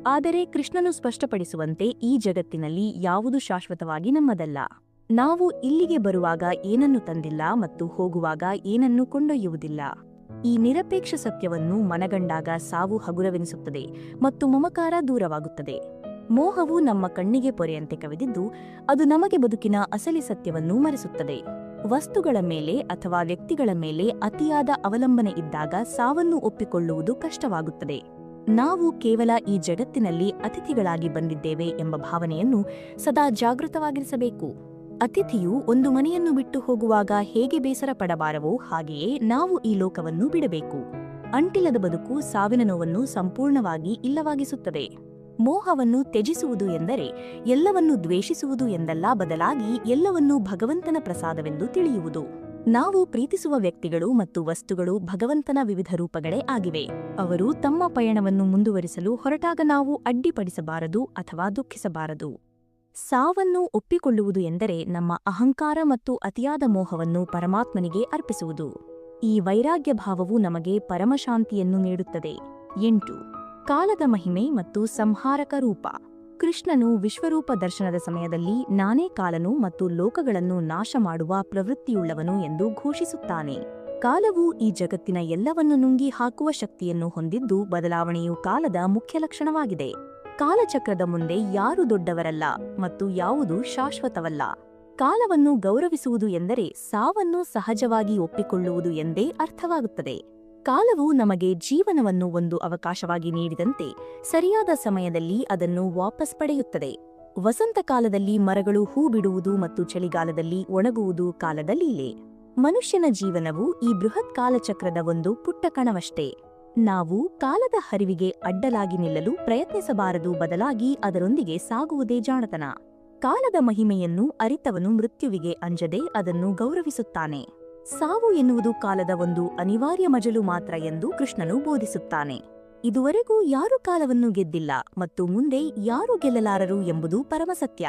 ಆದರೆ ಕೃಷ್ಣನು ಸ್ಪಷ್ಟಪಡಿಸುವಂತೆ ಈ ಜಗತ್ತಿನಲ್ಲಿ ಯಾವುದು ಶಾಶ್ವತವಾಗಿ ನಮ್ಮದಲ್ಲ. ನಾವು ಇಲ್ಲಿಗೆ ಬರುವಾಗ ಏನನ್ನು ತಂದಿಲ್ಲ ಮತ್ತು ಹೋಗುವಾಗ ಏನನ್ನು ಕೊಂಡೊಯ್ಯುವುದಿಲ್ಲ. ಈ ನಿರಪೇಕ್ಷ ಸತ್ಯವನ್ನು ಮನಗಂಡಾಗ ಸಾವು ಹಗುರವೆನಿಸುತ್ತದೆ ಮತ್ತು ಮಮಕಾರ ದೂರವಾಗುತ್ತದೆ. ಮೋಹವು ನಮ್ಮ ಕಣ್ಣಿಗೆ ಪೊರೆಯಂತೆ ಕವಿದಿದ್ದು ಅದು ನಮಗೆ ಬದುಕಿನ ಅಸಲಿ ಸತ್ಯವನ್ನು ಮರೆಸುತ್ತದೆ. ವಸ್ತುಗಳ ಮೇಲೆ ಅಥವಾ ವ್ಯಕ್ತಿಗಳ ಮೇಲೆ ಅತಿಯಾದ ಅವಲಂಬನೆ ಇದ್ದಾಗ ಸಾವನ್ನು ಒಪ್ಪಿಕೊಳ್ಳುವುದು ಕಷ್ಟವಾಗುತ್ತದೆ. ನಾವು ಕೇವಲ ಈ ಜಗತ್ತಿನಲ್ಲಿ ಅತಿಥಿಗಳಾಗಿ ಬಂದಿದ್ದೇವೆ ಎಂಬ ಭಾವನೆಯನ್ನು ಸದಾ ಜಾಗೃತವಾಗಿರಿಸಬೇಕು. ಅತಿಥಿಯು ಒಂದು ಮನೆಯನ್ನು ಬಿಟ್ಟು ಹೋಗುವಾಗ ಹೇಗೆ ಬೇಸರ ಪಡಬಾರವೋ ಹಾಗೆಯೇ ನಾವು ಈ ಲೋಕವನ್ನು ಬಿಡಬೇಕು. ಅಂಟಿಲ್ಲದ ಬದುಕು ಸಾವಿನ ನೋವನ್ನು ಸಂಪೂರ್ಣವಾಗಿ ಇಲ್ಲವಾಗಿಸುತ್ತದೆ. ಮೋಹವನ್ನು ತ್ಯಜಿಸುವುದು ಎಂದರೆ ಎಲ್ಲವನ್ನೂ ದ್ವೇಷಿಸುವುದು ಎಂದಲ್ಲ, ಬದಲಾಗಿ ಎಲ್ಲವನ್ನೂ ಭಗವಂತನ ಪ್ರಸಾದವೆಂದು ತಿಳಿಯುವುದು. ನಾವು ಪ್ರೀತಿಸುವ ವ್ಯಕ್ತಿಗಳು ಮತ್ತು ವಸ್ತುಗಳು ಭಗವಂತನ ವಿವಿಧ ರೂಪಗಳೇ ಆಗಿವೆ. ಅವರು ತಮ್ಮ ಪಯಣವನ್ನು ಮುಂದುವರಿಸಲು ಹೊರಟಾಗ ನಾವು ಅಡ್ಡಿಪಡಿಸಬಾರದು ಅಥವಾ ದುಃಖಿಸಬಾರದು. ಸಾವನ್ನು ಒಪ್ಪಿಕೊಳ್ಳುವುದು ಎಂದರೆ ನಮ್ಮ ಅಹಂಕಾರ ಮತ್ತು ಅತಿಯಾದ ಮೋಹವನ್ನು ಪರಮಾತ್ಮನಿಗೆ ಅರ್ಪಿಸುವುದು. ಈ ವೈರಾಗ್ಯ ಭಾವವು ನಮಗೆ ಪರಮಶಾಂತಿಯನ್ನು ನೀಡುತ್ತದೆ. 8. ಕಾಲದ ಮಹಿಮೆ ಮತ್ತು ಸಂಹಾರಕ ರೂಪ. ಕೃಷ್ಣನು ವಿಶ್ವರೂಪ ದರ್ಶನದ ಸಮಯದಲ್ಲಿ ನಾನೇ ಕಾಲನು ಮತ್ತು ಲೋಕಗಳನ್ನು ನಾಶ ಮಾಡುವ ಪ್ರವೃತ್ತಿಯುಳ್ಳವನು ಎಂದು ಘೋಷಿಸುತ್ತಾನೆ. ಕಾಲವು ಈ ಜಗತ್ತಿನ ಎಲ್ಲವನ್ನು ನುಂಗಿ ಹಾಕುವ ಶಕ್ತಿಯನ್ನು ಹೊಂದಿದ್ದು ಬದಲಾವಣೆಯು ಕಾಲದ ಮುಖ್ಯ ಲಕ್ಷಣವಾಗಿದೆ. ಕಾಲಚಕ್ರದ ಮುಂದೆ ಯಾರೂ ದೊಡ್ಡವರಲ್ಲ ಮತ್ತು ಯಾವುದೂ ಶಾಶ್ವತವಲ್ಲ. ಕಾಲವನ್ನು ಗೌರವಿಸುವುದು ಎಂದರೆ ಸಾವನ್ನು ಸಹಜವಾಗಿ ಒಪ್ಪಿಕೊಳ್ಳುವುದು ಎಂದೇ ಅರ್ಥವಾಗುತ್ತದೆ. ಕಾಲವು ನಮಗೆ ಜೀವನವನ್ನು ಒಂದು ಅವಕಾಶವಾಗಿ ನೀಡಿದಂತೆ ಸರಿಯಾದ ಸಮಯದಲ್ಲಿ ಅದನ್ನು ವಾಪಸ್ ಪಡೆಯುತ್ತದೆ. ವಸಂತಕಾಲದಲ್ಲಿ ಮರಗಳು ಹೂ ಬಿಡುವುದು ಮತ್ತು ಚಳಿಗಾಲದಲ್ಲಿ ಒಣಗುವುದು ಕಾಲದ ಲೀಲೆ. ಮನುಷ್ಯನ ಜೀವನವು ಈ ಬೃಹತ್ ಕಾಲಚಕ್ರದ ಒಂದು ಪುಟ್ಟ ಕಣವಷ್ಟೇ. ನಾವು ಕಾಲದ ಹರಿವಿಗೆ ಅಡ್ಡಲಾಗಿ ನಿಲ್ಲಲು ಪ್ರಯತ್ನಿಸಬಾರದು, ಬದಲಾಗಿ ಅದರೊಂದಿಗೆ ಸಾಗುವುದೇ ಜಾಣತನ. ಕಾಲದ ಮಹಿಮೆಯನ್ನು ಅರಿತವನು ಮೃತ್ಯುವಿಗೆ ಅಂಜದೆ ಅದನ್ನು ಗೌರವಿಸುತ್ತಾನೆ. ಸಾವು ಎನ್ನುವುದು ಕಾಲದ ಒಂದು ಅನಿವಾರ್ಯ ಮಜಲು ಮಾತ್ರ ಎಂದು ಕೃಷ್ಣನು ಬೋಧಿಸುತ್ತಾನೆ. ಇದುವರೆಗೂ ಯಾರೂ ಕಾಲವನ್ನು ಗೆದ್ದಿಲ್ಲ ಮತ್ತು ಮುಂದೆ ಯಾರೂ ಗೆಲ್ಲಲಾರರು ಎಂಬುದು ಪರಮಸತ್ಯ.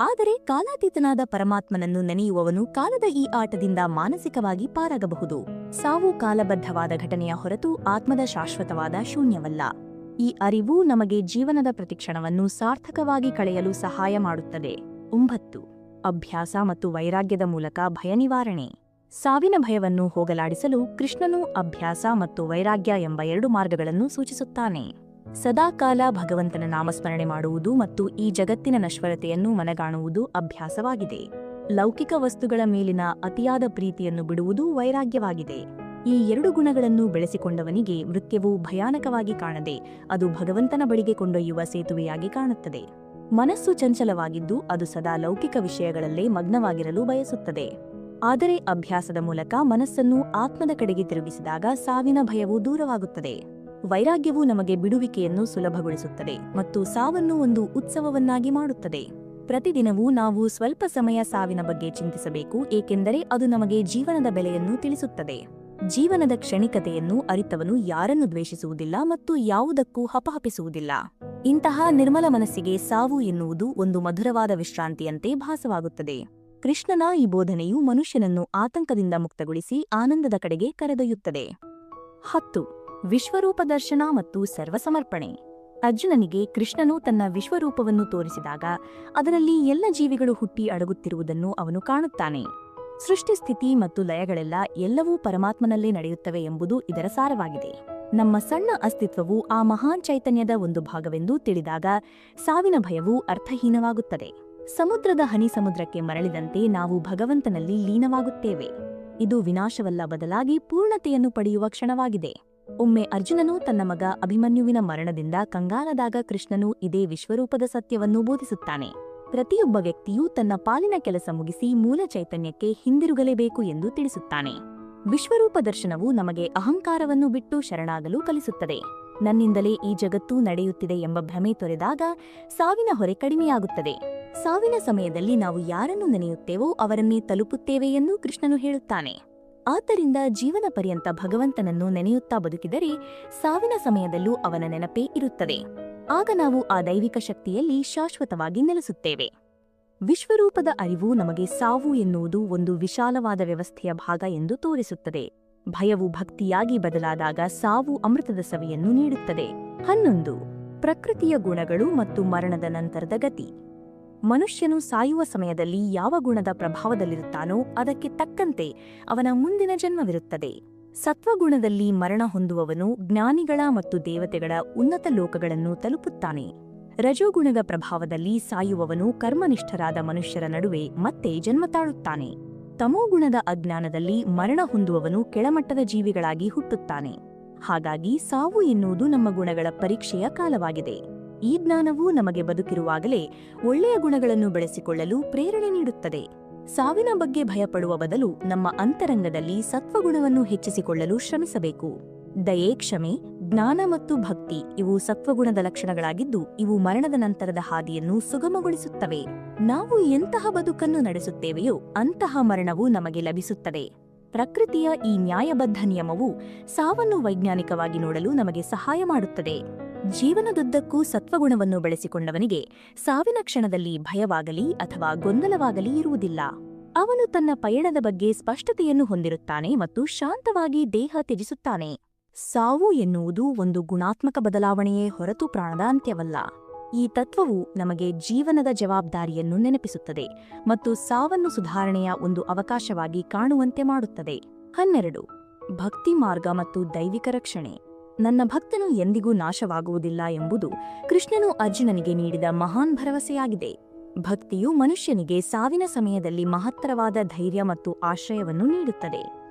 ಆದರೆ ಕಾಲಾತೀತನಾದ ಪರಮಾತ್ಮನನ್ನು ನೆನೆಯುವವನು ಕಾಲದ ಈ ಆಟದಿಂದ ಮಾನಸಿಕವಾಗಿ ಪಾರಾಗಬಹುದು. ಸಾವು ಕಾಲಬದ್ಧವಾದ ಘಟನೆಯ ಹೊರತು ಆತ್ಮದ ಶಾಶ್ವತವಾದ ಶೂನ್ಯವಲ್ಲ. ಈ ಅರಿವು ನಮಗೆ ಜೀವನದ ಪ್ರತಿಕ್ಷಣವನ್ನು ಸಾರ್ಥಕವಾಗಿ ಕಳೆಯಲು ಸಹಾಯ ಮಾಡುತ್ತದೆ. 9. ಅಭ್ಯಾಸ ಮತ್ತು ವೈರಾಗ್ಯದ ಮೂಲಕ ಭಯ ನಿವಾರಣೆ. ಸಾವಿನ ಭಯವನ್ನು ಹೋಗಲಾಡಿಸಲು ಕೃಷ್ಣನು ಅಭ್ಯಾಸ ಮತ್ತು ವೈರಾಗ್ಯ ಎಂಬ 2 ಮಾರ್ಗಗಳನ್ನು ಸೂಚಿಸುತ್ತಾನೆ. ಸದಾಕಾಲ ಭಗವಂತನ ನಾಮಸ್ಮರಣೆ ಮಾಡುವುದು ಮತ್ತು ಈ ಜಗತ್ತಿನ ನಶ್ವರತೆಯನ್ನು ಮನಗಾಣುವುದು ಅಭ್ಯಾಸವಾಗಿದೆ. ಲೌಕಿಕ ವಸ್ತುಗಳ ಮೇಲಿನ ಅತಿಯಾದ ಪ್ರೀತಿಯನ್ನು ಬಿಡುವುದು ವೈರಾಗ್ಯವಾಗಿದೆ. ಈ 2 ಗುಣಗಳನ್ನು ಬೆಳೆಸಿಕೊಂಡವನಿಗೆ ಮೃತ್ಯುವು ಭಯಾನಕವಾಗಿ ಕಾಣದೆ ಅದು ಭಗವಂತನ ಬಳಿಗೆ ಕೊಂಡೊಯ್ಯುವ ಸೇತುವೆಯಾಗಿ ಕಾಣುತ್ತದೆ. ಮನಸ್ಸು ಚಂಚಲವಾಗಿದ್ದು ಅದು ಸದಾ ಲೌಕಿಕ ವಿಷಯಗಳಲ್ಲೇ ಮಗ್ನವಾಗಿರಲು ಬಯಸುತ್ತದೆ. ಆದರೆ ಅಭ್ಯಾಸದ ಮೂಲಕ ಮನಸ್ಸನ್ನು ಆತ್ಮದ ಕಡೆಗೆ ತಿರುಗಿಸಿದಾಗ ಸಾವಿನ ಭಯವು ದೂರವಾಗುತ್ತದೆ. ವೈರಾಗ್ಯವು ನಮಗೆ ಬಿಡುವಿಕೆಯನ್ನು ಸುಲಭಗೊಳಿಸುತ್ತದೆ ಮತ್ತು ಸಾವನ್ನು ಒಂದು ಉತ್ಸವವನ್ನಾಗಿ ಮಾಡುತ್ತದೆ. ಪ್ರತಿದಿನವೂ ನಾವು ಸ್ವಲ್ಪ ಸಮಯ ಸಾವಿನ ಬಗ್ಗೆ ಚಿಂತಿಸಬೇಕು, ಏಕೆಂದರೆ ಅದು ನಮಗೆ ಜೀವನದ ಬೆಲೆಯನ್ನು ತಿಳಿಸುತ್ತದೆ. ಜೀವನದ ಕ್ಷಣಿಕತೆಯನ್ನು ಅರಿತವನು ಯಾರನ್ನು ದ್ವೇಷಿಸುವುದಿಲ್ಲ ಮತ್ತು ಯಾವುದಕ್ಕೂ ಹಪಹಪಿಸುವುದಿಲ್ಲ. ಇಂತಹ ನಿರ್ಮಲ ಮನಸ್ಸಿಗೆ ಸಾವು ಎನ್ನುವುದು ಒಂದು ಮಧುರವಾದ ವಿಶ್ರಾಂತಿಯಂತೆ ಭಾಸವಾಗುತ್ತದೆ. ಕೃಷ್ಣನ ಈ ಬೋಧನೆಯು ಮನುಷ್ಯನನ್ನು ಆತಂಕದಿಂದ ಮುಕ್ತಗೊಳಿಸಿ ಆನಂದದ ಕಡೆಗೆ ಕರೆದೊಯ್ಯುತ್ತದೆ. 10. ವಿಶ್ವರೂಪ ದರ್ಶನ ಮತ್ತು ಸರ್ವಸಮರ್ಪಣೆ. ಅರ್ಜುನನಿಗೆ ಕೃಷ್ಣನು ತನ್ನ ವಿಶ್ವರೂಪವನ್ನು ತೋರಿಸಿದಾಗ ಅದರಲ್ಲಿ ಎಲ್ಲ ಜೀವಿಗಳು ಹುಟ್ಟಿ ಅಡಗುತ್ತಿರುವುದನ್ನು ಅವನು ಕಾಣುತ್ತಾನೆ. ಸೃಷ್ಟಿಸ್ಥಿತಿ ಮತ್ತು ಲಯಗಳೆಲ್ಲ ಎಲ್ಲವೂ ಪರಮಾತ್ಮನಲ್ಲೇ ನಡೆಯುತ್ತವೆ ಎಂಬುದು ಇದರ ಸಾರವಾಗಿದೆ. ನಮ್ಮ ಸಣ್ಣ ಅಸ್ತಿತ್ವವು ಆ ಮಹಾನ್ ಚೈತನ್ಯದ ಒಂದು ಭಾಗವೆಂದು ತಿಳಿದಾಗ ಸಾವಿನ ಭಯವು ಅರ್ಥಹೀನವಾಗುತ್ತದೆ. ಸಮುದ್ರದ ಹನಿ ಸಮುದ್ರಕ್ಕೆ ಮರಳಿದಂತೆ ನಾವು ಭಗವಂತನಲ್ಲಿ ಲೀನವಾಗುತ್ತೇವೆ. ಇದು ವಿನಾಶವಲ್ಲ, ಬದಲಾಗಿ ಪೂರ್ಣತೆಯನ್ನು ಪಡೆಯುವ ಕ್ಷಣವಾಗಿದೆ. ಒಮ್ಮೆ ಅರ್ಜುನನು ತನ್ನ ಮಗ ಅಭಿಮನ್ಯುವಿನ ಮರಣದಿಂದ ಕಂಗಾಲಾದಾಗ ಕೃಷ್ಣನು ಇದೇ ವಿಶ್ವರೂಪದ ಸತ್ಯವನ್ನು ಬೋಧಿಸುತ್ತಾನೆ. ಪ್ರತಿಯೊಬ್ಬ ವ್ಯಕ್ತಿಯೂ ತನ್ನ ಪಾಲಿನ ಕೆಲಸ ಮುಗಿಸಿ ಮೂಲ ಚೈತನ್ಯಕ್ಕೆ ಹಿಂದಿರುಗಲೇಬೇಕು ಎಂದು ತಿಳಿಸುತ್ತಾನೆ. ವಿಶ್ವರೂಪ ದರ್ಶನವು ನಮಗೆ ಅಹಂಕಾರವನ್ನು ಬಿಟ್ಟು ಶರಣಾಗಲು ಕಲಿಸುತ್ತದೆ. ನನ್ನಿಂದಲೇ ಈ ಜಗತ್ತು ನಡೆಯುತ್ತಿದೆ ಎಂಬ ಭ್ರಮೆ ತೊರೆದಾಗ ಸಾವಿನ ಹೊರೆ ಕಡಿಮೆಯಾಗುತ್ತದೆ. ಸಾವಿನ ಸಮಯದಲ್ಲಿ ನಾವು ಯಾರನ್ನು ನೆನೆಯುತ್ತೇವೋ ಅವರನ್ನೇ ತಲುಪುತ್ತೇವೆ ಎಂದು ಕೃಷ್ಣನು ಹೇಳುತ್ತಾನೆ. ಆದ್ದರಿಂದ ಜೀವನ ಪರ್ಯಂತ ಭಗವಂತನನ್ನು ನೆನೆಯುತ್ತಾ ಬದುಕಿದರೆ ಸಾವಿನ ಸಮಯದಲ್ಲೂ ಅವನ ನೆನಪೇ ಇರುತ್ತದೆ. ಆಗ ನಾವು ಆ ದೈವಿಕ ಶಕ್ತಿಯಲ್ಲಿ ಶಾಶ್ವತವಾಗಿ ನೆಲೆಸುತ್ತೇವೆ. ವಿಶ್ವರೂಪದ ಅರಿವು ನಮಗೆ ಸಾವು ಎನ್ನುವುದು ಒಂದು ವಿಶಾಲವಾದ ವ್ಯವಸ್ಥೆಯ ಭಾಗ ಎಂದು ತೋರಿಸುತ್ತದೆ. ಭಯವು ಭಕ್ತಿಯಾಗಿ ಬದಲಾದಾಗ ಸಾವು ಅಮೃತದ ಸವಿಯನ್ನು ನೀಡುತ್ತದೆ. 11. ಪ್ರಕೃತಿಯ ಗುಣಗಳು ಮತ್ತು ಮರಣದ ನಂತರದ ಗತಿ. ಮನುಷ್ಯನು ಸಾಯುವ ಸಮಯದಲ್ಲಿ ಯಾವ ಗುಣದ ಪ್ರಭಾವದಲ್ಲಿರುತ್ತಾನೋ ಅದಕ್ಕೆ ತಕ್ಕಂತೆ ಅವನ ಮುಂದಿನ ಜನ್ಮವಿರುತ್ತದೆ. ಸತ್ವಗುಣದಲ್ಲಿ ಮರಣ ಹೊಂದುವವನು ಜ್ಞಾನಿಗಳ ಮತ್ತು ದೇವತೆಗಳ ಉನ್ನತ ಲೋಕಗಳನ್ನು ತಲುಪುತ್ತಾನೆ. ರಜೋಗುಣದ ಪ್ರಭಾವದಲ್ಲಿ ಸಾಯುವವನು ಕರ್ಮನಿಷ್ಠರಾದ ಮನುಷ್ಯರ ನಡುವೆ ಮತ್ತೆ ಜನ್ಮ ತಾಳುತ್ತಾನೆ. ತಮೋಗುಣದ ಅಜ್ಞಾನದಲ್ಲಿ ಮರಣ ಹೊಂದುವವನು ಕೆಳಮಟ್ಟದ ಜೀವಿಗಳಾಗಿ ಹುಟ್ಟುತ್ತಾನೆ. ಹಾಗಾಗಿ ಸಾವು ಎನ್ನುವುದು ನಮ್ಮ ಗುಣಗಳ ಪರೀಕ್ಷೆಯ ಕಾಲವಾಗಿದೆ. ಈ ಜ್ಞಾನವು ನಮಗೆ ಬದುಕಿರುವಾಗಲೇ ಒಳ್ಳೆಯ ಗುಣಗಳನ್ನು ಬೆಳೆಸಿಕೊಳ್ಳಲು ಪ್ರೇರಣೆ ನೀಡುತ್ತದೆ. ಸಾವಿನ ಬಗ್ಗೆ ಭಯಪಡುವ ಬದಲು ನಮ್ಮ ಅಂತರಂಗದಲ್ಲಿ ಸತ್ವಗುಣವನ್ನು ಹೆಚ್ಚಿಸಿಕೊಳ್ಳಲು ಶ್ರಮಿಸಬೇಕು. ದಯೆ, ಕ್ಷಮೆ, ಜ್ಞಾನ ಮತ್ತು ಭಕ್ತಿ ಇವು ಸತ್ವಗುಣದ ಲಕ್ಷಣಗಳಾಗಿದ್ದು ಇವು ಮರಣದ ನಂತರದ ಹಾದಿಯನ್ನು ಸುಗಮಗೊಳಿಸುತ್ತವೆ. ನಾವು ಎಂತಹ ಬದುಕನ್ನು ನಡೆಸುತ್ತೇವೆಯೋ ಅಂತಹ ಮರಣವು ನಮಗೆ ಲಭಿಸುತ್ತದೆ. ಪ್ರಕೃತಿಯ ಈ ನ್ಯಾಯಬದ್ಧ ನಿಯಮವು ಸಾವನ್ನು ವೈಜ್ಞಾನಿಕವಾಗಿ ನೋಡಲು ನಮಗೆ ಸಹಾಯ ಮಾಡುತ್ತದೆ. ಜೀವನದುದ್ದಕ್ಕೂ ಸತ್ವಗುಣವನ್ನು ಬೆಳೆಸಿಕೊಂಡವನಿಗೆ ಸಾವಿನ ಕ್ಷಣದಲ್ಲಿ ಭಯವಾಗಲಿ ಅಥವಾ ಗೊಂದಲವಾಗಲಿ ಇರುವುದಿಲ್ಲ. ಅವನು ತನ್ನ ಪಯಣದ ಬಗ್ಗೆ ಸ್ಪಷ್ಟತೆಯನ್ನು ಹೊಂದಿರುತ್ತಾನೆ ಮತ್ತು ಶಾಂತವಾಗಿ ದೇಹ ತ್ಯಜಿಸುತ್ತಾನೆ. ಸಾವು ಎನ್ನುವುದು ಒಂದು ಗುಣಾತ್ಮಕ ಬದಲಾವಣೆಯೇ ಹೊರತು ಪ್ರಾಣದ ಅಂತ್ಯವಲ್ಲ. ಈ ತತ್ವವು ನಮಗೆ ಜೀವನದ ಜವಾಬ್ದಾರಿಯನ್ನು ನೆನಪಿಸುತ್ತದೆ ಮತ್ತು ಸಾವನ್ನು ಸುಧಾರಣೆಯ ಒಂದು ಅವಕಾಶವಾಗಿ ಕಾಣುವಂತೆ ಮಾಡುತ್ತದೆ. 12. ಭಕ್ತಿ ಮಾರ್ಗ ಮತ್ತು ದೈವಿಕ ರಕ್ಷಣೆ. ನನ್ನ ಭಕ್ತನು ಎಂದಿಗೂ ನಾಶವಾಗುವುದಿಲ್ಲ ಎಂಬುದು ಕೃಷ್ಣನು ಅರ್ಜುನನಿಗೆ ನೀಡಿದ ಮಹಾನ್ ಭರವಸೆಯಾಗಿದೆ. ಭಕ್ತಿಯು ಮನುಷ್ಯನಿಗೆ ಸಾವಿನ ಸಮಯದಲ್ಲಿ ಮಹತ್ತರವಾದ ಧೈರ್ಯ ಮತ್ತು ಆಶ್ರಯವನ್ನು ನೀಡುತ್ತದೆ.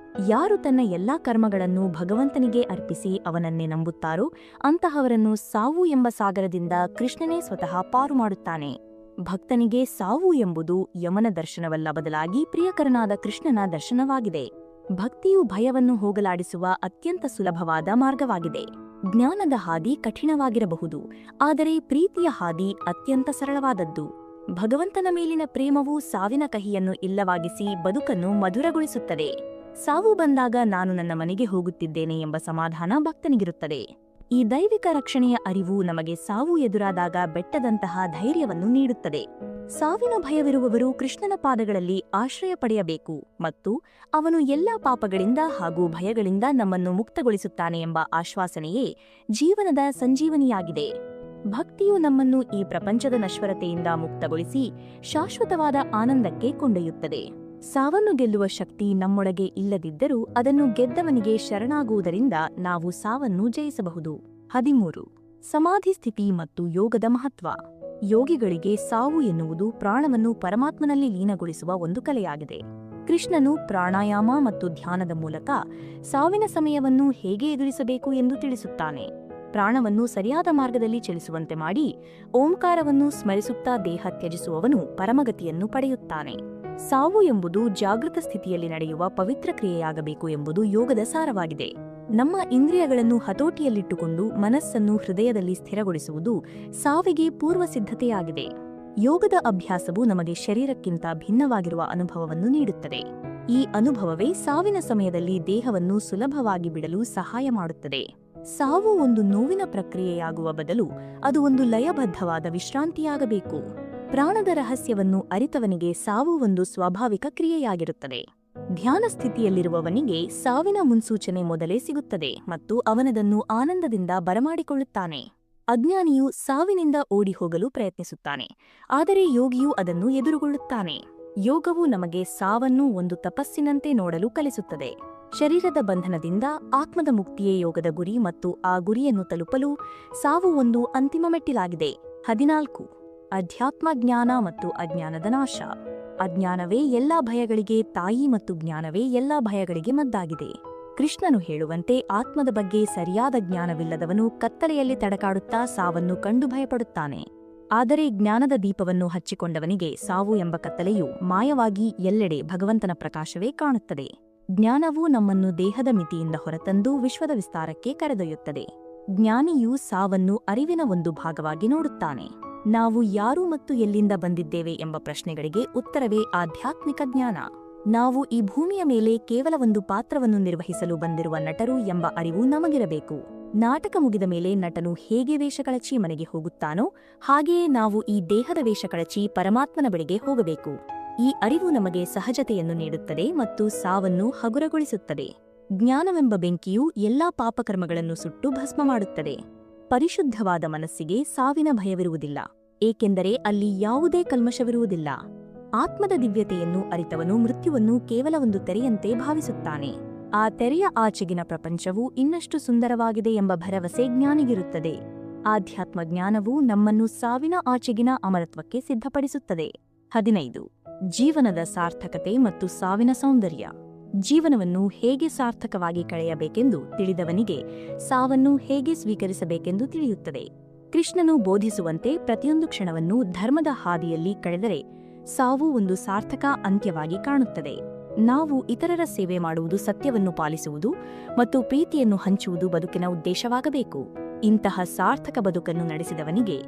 ಯಾರು ತನ್ನ ಎಲ್ಲಾ ಕರ್ಮಗಳನ್ನು ಭಗವಂತನಿಗೆ ಅರ್ಪಿಸಿ ಅವನನ್ನೇ ನಂಬುತ್ತಾರೋ ಅಂತಹವರನ್ನು ಸಾವು ಎಂಬ ಸಾಗರದಿಂದ ಕೃಷ್ಣನೇ ಸ್ವತಃ ಪಾರು ಮಾಡುತ್ತಾನೆ. ಭಕ್ತನಿಗೆ ಸಾವು ಎಂಬುದು ಯಮನ ದರ್ಶನವಲ್ಲ, ಬದಲಾಗಿ ಪ್ರಿಯಕರನಾದ ಕೃಷ್ಣನ ದರ್ಶನವಾಗಿದೆ. ಭಕ್ತಿಯು ಭಯವನ್ನು ಹೋಗಲಾಡಿಸುವ ಅತ್ಯಂತ ಸುಲಭವಾದ ಮಾರ್ಗವಾಗಿದೆ. ಜ್ಞಾನದ ಹಾದಿ ಕಠಿಣವಾಗಿರಬಹುದು, ಆದರೆ ಪ್ರೀತಿಯ ಹಾದಿ ಅತ್ಯಂತ ಸರಳವಾದದ್ದು. ಭಗವಂತನ ಮೇಲಿನ ಪ್ರೇಮವು ಸಾವಿನ ಕಹಿಯನ್ನು ಇಲ್ಲವಾಗಿಸಿ ಬದುಕನ್ನು ಮಧುರಗೊಳಿಸುತ್ತದೆ. ಸಾವು ಬಂದಾಗ ನಾನು ನನ್ನ ಮನೆಗೆ ಹೋಗುತ್ತಿದ್ದೇನೆ ಎಂಬ ಸಮಾಧಾನ ಭಕ್ತನಿಗಿರುತ್ತದೆ. ಈ ದೈವಿಕ ರಕ್ಷಣೆಯ ಅರಿವು ನಮಗೆ ಸಾವು ಎದುರಾದಾಗ ಬೆಟ್ಟದಂತಹ ಧೈರ್ಯವನ್ನು ನೀಡುತ್ತದೆ. ಸಾವಿನ ಭಯವಿರುವವರು ಕೃಷ್ಣನ ಪಾದಗಳಲ್ಲಿ ಆಶ್ರಯ ಪಡೆಯಬೇಕು ಮತ್ತು ಅವನು ಎಲ್ಲಾ ಪಾಪಗಳಿಂದ ಹಾಗೂ ಭಯಗಳಿಂದ ನಮ್ಮನ್ನು ಮುಕ್ತಗೊಳಿಸುತ್ತಾನೆ ಎಂಬ ಆಶ್ವಾಸನೆಯೇ ಜೀವನದ ಸಂಜೀವನಿಯಾಗಿದೆ. ಭಕ್ತಿಯು ನಮ್ಮನ್ನು ಈ ಪ್ರಪಂಚದ ನಶ್ವರತೆಯಿಂದ ಮುಕ್ತಗೊಳಿಸಿ ಶಾಶ್ವತವಾದ ಆನಂದಕ್ಕೆ ಕೊಂಡೊಯ್ಯುತ್ತದೆ. ಸಾವನ್ನು ಗೆಲ್ಲುವ ಶಕ್ತಿ ನಮ್ಮೊಳಗೆ ಇಲ್ಲದಿದ್ದರೂ ಅದನ್ನು ಗೆದ್ದವನಿಗೆ ಶರಣಾಗುವುದರಿಂದ ನಾವು ಸಾವನ್ನು ಜಯಿಸಬಹುದು. 13. ಸಮಾಧಿ ಸ್ಥಿತಿ ಮತ್ತು ಯೋಗದ ಮಹತ್ವ. ಯೋಗಿಗಳಿಗೆ ಸಾವು ಎನ್ನುವುದು ಪ್ರಾಣವನ್ನು ಪರಮಾತ್ಮನಲ್ಲಿ ಲೀನಗೊಳಿಸುವ ಒಂದು ಕಲೆಯಾಗಿದೆ. ಕೃಷ್ಣನು ಪ್ರಾಣಾಯಾಮ ಮತ್ತು ಧ್ಯಾನದ ಮೂಲಕ ಸಾವಿನ ಸಮಯವನ್ನು ಹೇಗೆ ಎದುರಿಸಬೇಕು ಎಂದು ತಿಳಿಸುತ್ತಾನೆ. ಪ್ರಾಣವನ್ನು ಸರಿಯಾದ ಮಾರ್ಗದಲ್ಲಿ ಚಲಿಸುವಂತೆ ಮಾಡಿ ಓಂಕಾರವನ್ನು ಸ್ಮರಿಸುತ್ತಾ ದೇಹ ತ್ಯಜಿಸುವವನು ಪರಮಗತಿಯನ್ನು ಪಡೆಯುತ್ತಾನೆ. ಸಾವು ಎಂಬುದು ಜಾಗೃತ ಸ್ಥಿತಿಯಲ್ಲಿ ನಡೆಯುವ ಪವಿತ್ರ ಕ್ರಿಯೆಯಾಗಬೇಕು ಎಂಬುದು ಯೋಗದ ಸಾರವಾಗಿದೆ. ನಮ್ಮ ಇಂದ್ರಿಯಗಳನ್ನು ಹತೋಟಿಯಲ್ಲಿಟ್ಟುಕೊಂಡು ಮನಸ್ಸನ್ನು ಹೃದಯದಲ್ಲಿ ಸ್ಥಿರಗೊಳಿಸುವುದು ಸಾವಿಗೆ ಪೂರ್ವಸಿದ್ಧತೆಯಾಗಿದೆ. ಯೋಗದ ಅಭ್ಯಾಸವು ನಮಗೆ ಶರೀರಕ್ಕಿಂತ ಭಿನ್ನವಾಗಿರುವ ಅನುಭವವನ್ನು ನೀಡುತ್ತದೆ. ಈ ಅನುಭವವೇ ಸಾವಿನ ಸಮಯದಲ್ಲಿ ದೇಹವನ್ನು ಸುಲಭವಾಗಿ ಬಿಡಲು ಸಹಾಯ ಮಾಡುತ್ತದೆ. ಸಾವು ಒಂದು ನೋವಿನ ಪ್ರಕ್ರಿಯೆಯಾಗುವ ಬದಲು ಅದು ಒಂದು ಲಯಬದ್ಧವಾದ ವಿಶ್ರಾಂತಿಯಾಗಬೇಕು. ಪ್ರಾಣದ ರಹಸ್ಯವನ್ನು ಅರಿತವನಿಗೆ ಸಾವು ಒಂದು ಸ್ವಾಭಾವಿಕ ಕ್ರಿಯೆಯಾಗಿರುತ್ತದೆ. ಧ್ಯಾನ ಸ್ಥಿತಿಯಲ್ಲಿರುವವನಿಗೆ ಸಾವಿನ ಮುನ್ಸೂಚನೆ ಮೊದಲೇ ಸಿಗುತ್ತದೆ ಮತ್ತು ಅವನದನ್ನು ಆನಂದದಿಂದ ಬರಮಾಡಿಕೊಳ್ಳುತ್ತಾನೆ. ಅಜ್ಞಾನಿಯು ಸಾವಿನಿಂದ ಓಡಿ ಹೋಗಲು ಪ್ರಯತ್ನಿಸುತ್ತಾನೆ, ಆದರೆ ಯೋಗಿಯು ಅದನ್ನು ಎದುರುಗೊಳ್ಳುತ್ತಾನೆ. ಯೋಗವು ನಮಗೆ ಸಾವನ್ನು ಒಂದು ತಪಸ್ಸಿನಂತೆ ನೋಡಲು ಕಲಿಸುತ್ತದೆ. ಶರೀರದ ಬಂಧನದಿಂದ ಆತ್ಮದ ಮುಕ್ತಿಯೇ ಯೋಗದ ಗುರಿ ಮತ್ತು ಆ ಗುರಿಯನ್ನು ತಲುಪಲು ಸಾವು ಒಂದು ಅಂತಿಮ ಮೆಟ್ಟಿಲಾಗಿದೆ. 14. ಅಧ್ಯಾತ್ಮ ಜ್ಞಾನ ಮತ್ತು ಅಜ್ಞಾನದ ನಾಶ. ಅಜ್ಞಾನವೇ ಎಲ್ಲಾ ಭಯಗಳಿಗೆ ತಾಯಿ ಮತ್ತು ಜ್ಞಾನವೇ ಎಲ್ಲಾ ಭಯಗಳಿಗೆ ಮದ್ದಾಗಿದೆ. ಕೃಷ್ಣನು ಹೇಳುವಂತೆ ಆತ್ಮದ ಬಗ್ಗೆ ಸರಿಯಾದ ಜ್ಞಾನವಿಲ್ಲದವನು ಕತ್ತಲೆಯಲ್ಲಿ ತಡಕಾಡುತ್ತಾ ಸಾವನ್ನು ಕಂಡು ಭಯಪಡುತ್ತಾನೆ. ಆದರೆ ಜ್ಞಾನದ ದೀಪವನ್ನು ಹಚ್ಚಿಕೊಂಡವನಿಗೆ ಸಾವು ಎಂಬ ಕತ್ತಲೆಯು ಮಾಯವಾಗಿ ಎಲ್ಲೆಡೆ ಭಗವಂತನ ಪ್ರಕಾಶವೇ ಕಾಣುತ್ತದೆ. ಜ್ಞಾನವು ನಮ್ಮನ್ನು ದೇಹದ ಮಿತಿಯಿಂದ ಹೊರತಂದು ವಿಶ್ವದ ವಿಸ್ತಾರಕ್ಕೆ ಕರೆದೊಯ್ಯುತ್ತದೆ. ಜ್ಞಾನಿಯು ಸಾವನ್ನು ಅರಿವಿನ ಒಂದು ಭಾಗವಾಗಿ ನೋಡುತ್ತಾನೆ. ನಾವು ಯಾರು ಮತ್ತು ಎಲ್ಲಿಂದ ಬಂದಿದ್ದೇವೆ ಎಂಬ ಪ್ರಶ್ನೆಗಳಿಗೆ ಉತ್ತರವೇ ಆಧ್ಯಾತ್ಮಿಕ ಜ್ಞಾನ. ನಾವು ಈ ಭೂಮಿಯ ಮೇಲೆ ಕೇವಲ ಒಂದು ಪಾತ್ರವನ್ನು ನಿರ್ವಹಿಸಲು ಬಂದಿರುವ ನಟರು ಎಂಬ ಅರಿವು ನಮಗಿರಬೇಕು. ನಾಟಕ ಮುಗಿದ ಮೇಲೆ ನಟನು ಹೇಗೆ ವೇಷ ಕಳಚಿ ಮನೆಗೆ ಹೋಗುತ್ತಾನೋ ಹಾಗೆಯೇ ನಾವು ಈ ದೇಹದ ವೇಷ ಕಳಚಿ ಪರಮಾತ್ಮನ ಬಳಿಗೆ ಹೋಗಬೇಕು. ಈ ಅರಿವು ನಮಗೆ ಸಹಜತೆಯನ್ನು ನೀಡುತ್ತದೆ ಮತ್ತು ಸಾವನ್ನು ಹಗುರಗೊಳಿಸುತ್ತದೆ. ಜ್ಞಾನವೆಂಬ ಬೆಂಕಿಯು ಎಲ್ಲಾ ಪಾಪಕರ್ಮಗಳನ್ನು ಸುಟ್ಟು ಭಸ್ಮ ಮಾಡುತ್ತದೆ. ಪರಿಶುದ್ಧವಾದ ಮನಸ್ಸಿಗೆ ಸಾವಿನ ಭಯವಿರುವುದಿಲ್ಲ, ಏಕೆಂದರೆ ಅಲ್ಲಿ ಯಾವುದೇ ಕಲ್ಮಶವಿರುವುದಿಲ್ಲ. ಆತ್ಮದ ದಿವ್ಯತೆಯನ್ನು ಅರಿತವನು ಮೃತ್ಯುವನ್ನು ಕೇವಲ ಒಂದು ತೆರೆಯಂತೆ ಭಾವಿಸುತ್ತಾನೆ. ಆ ತೆರೆಯ ಆಚೆಗಿನ ಪ್ರಪಂಚವು ಇನ್ನಷ್ಟು ಸುಂದರವಾಗಿದೆ ಎಂಬ ಭರವಸೆ ಜ್ಞಾನಿಗಿರುತ್ತದೆ. ಆಧ್ಯಾತ್ಮ ಜ್ಞಾನವು ನಮ್ಮನ್ನು ಸಾವಿನ ಆಚೆಗಿನ ಅಮರತ್ವಕ್ಕೆ ಸಿದ್ಧಪಡಿಸುತ್ತದೆ. 15. ಜೀವನದ ಸಾರ್ಥಕತೆ ಮತ್ತು ಸಾವಿನ ಸೌಂದರ್ಯ. ಜೀವನವನ್ನು ಹೇಗೆ ಸಾರ್ಥಕವಾಗಿ ಕಳೆಯಬೇಕೆಂದು ತಿಳಿದವನಿಗೆ ಸಾವನ್ನು ಹೇಗೆ ಸ್ವೀಕರಿಸಬೇಕೆಂದು ತಿಳಿಯುತ್ತದೆ. ಕೃಷ್ಣನು ಬೋಧಿಸುವಂತೆ ಪ್ರತಿಯೊಂದು ಕ್ಷಣವನ್ನು ಧರ್ಮದ ಹಾದಿಯಲ್ಲಿ ಕಳೆದರೆ ಸಾವು ಒಂದು ಸಾರ್ಥಕ ಅಂತ್ಯವಾಗಿ ಕಾಣುತ್ತದೆ. ನಾವು ಇತರರ ಸೇವೆ ಮಾಡುವುದು, ಸತ್ಯವನ್ನು ಪಾಲಿಸುವುದು ಮತ್ತು ಪ್ರೀತಿಯನ್ನು ಹಂಚುವುದು ಬದುಕಿನ ಉದ್ದೇಶವಾಗಬೇಕು. ಇಂತಹ ಸಾರ್ಥಕ ಬದುಕನ್ನು ನಡೆಸಿದವನಿಗೆ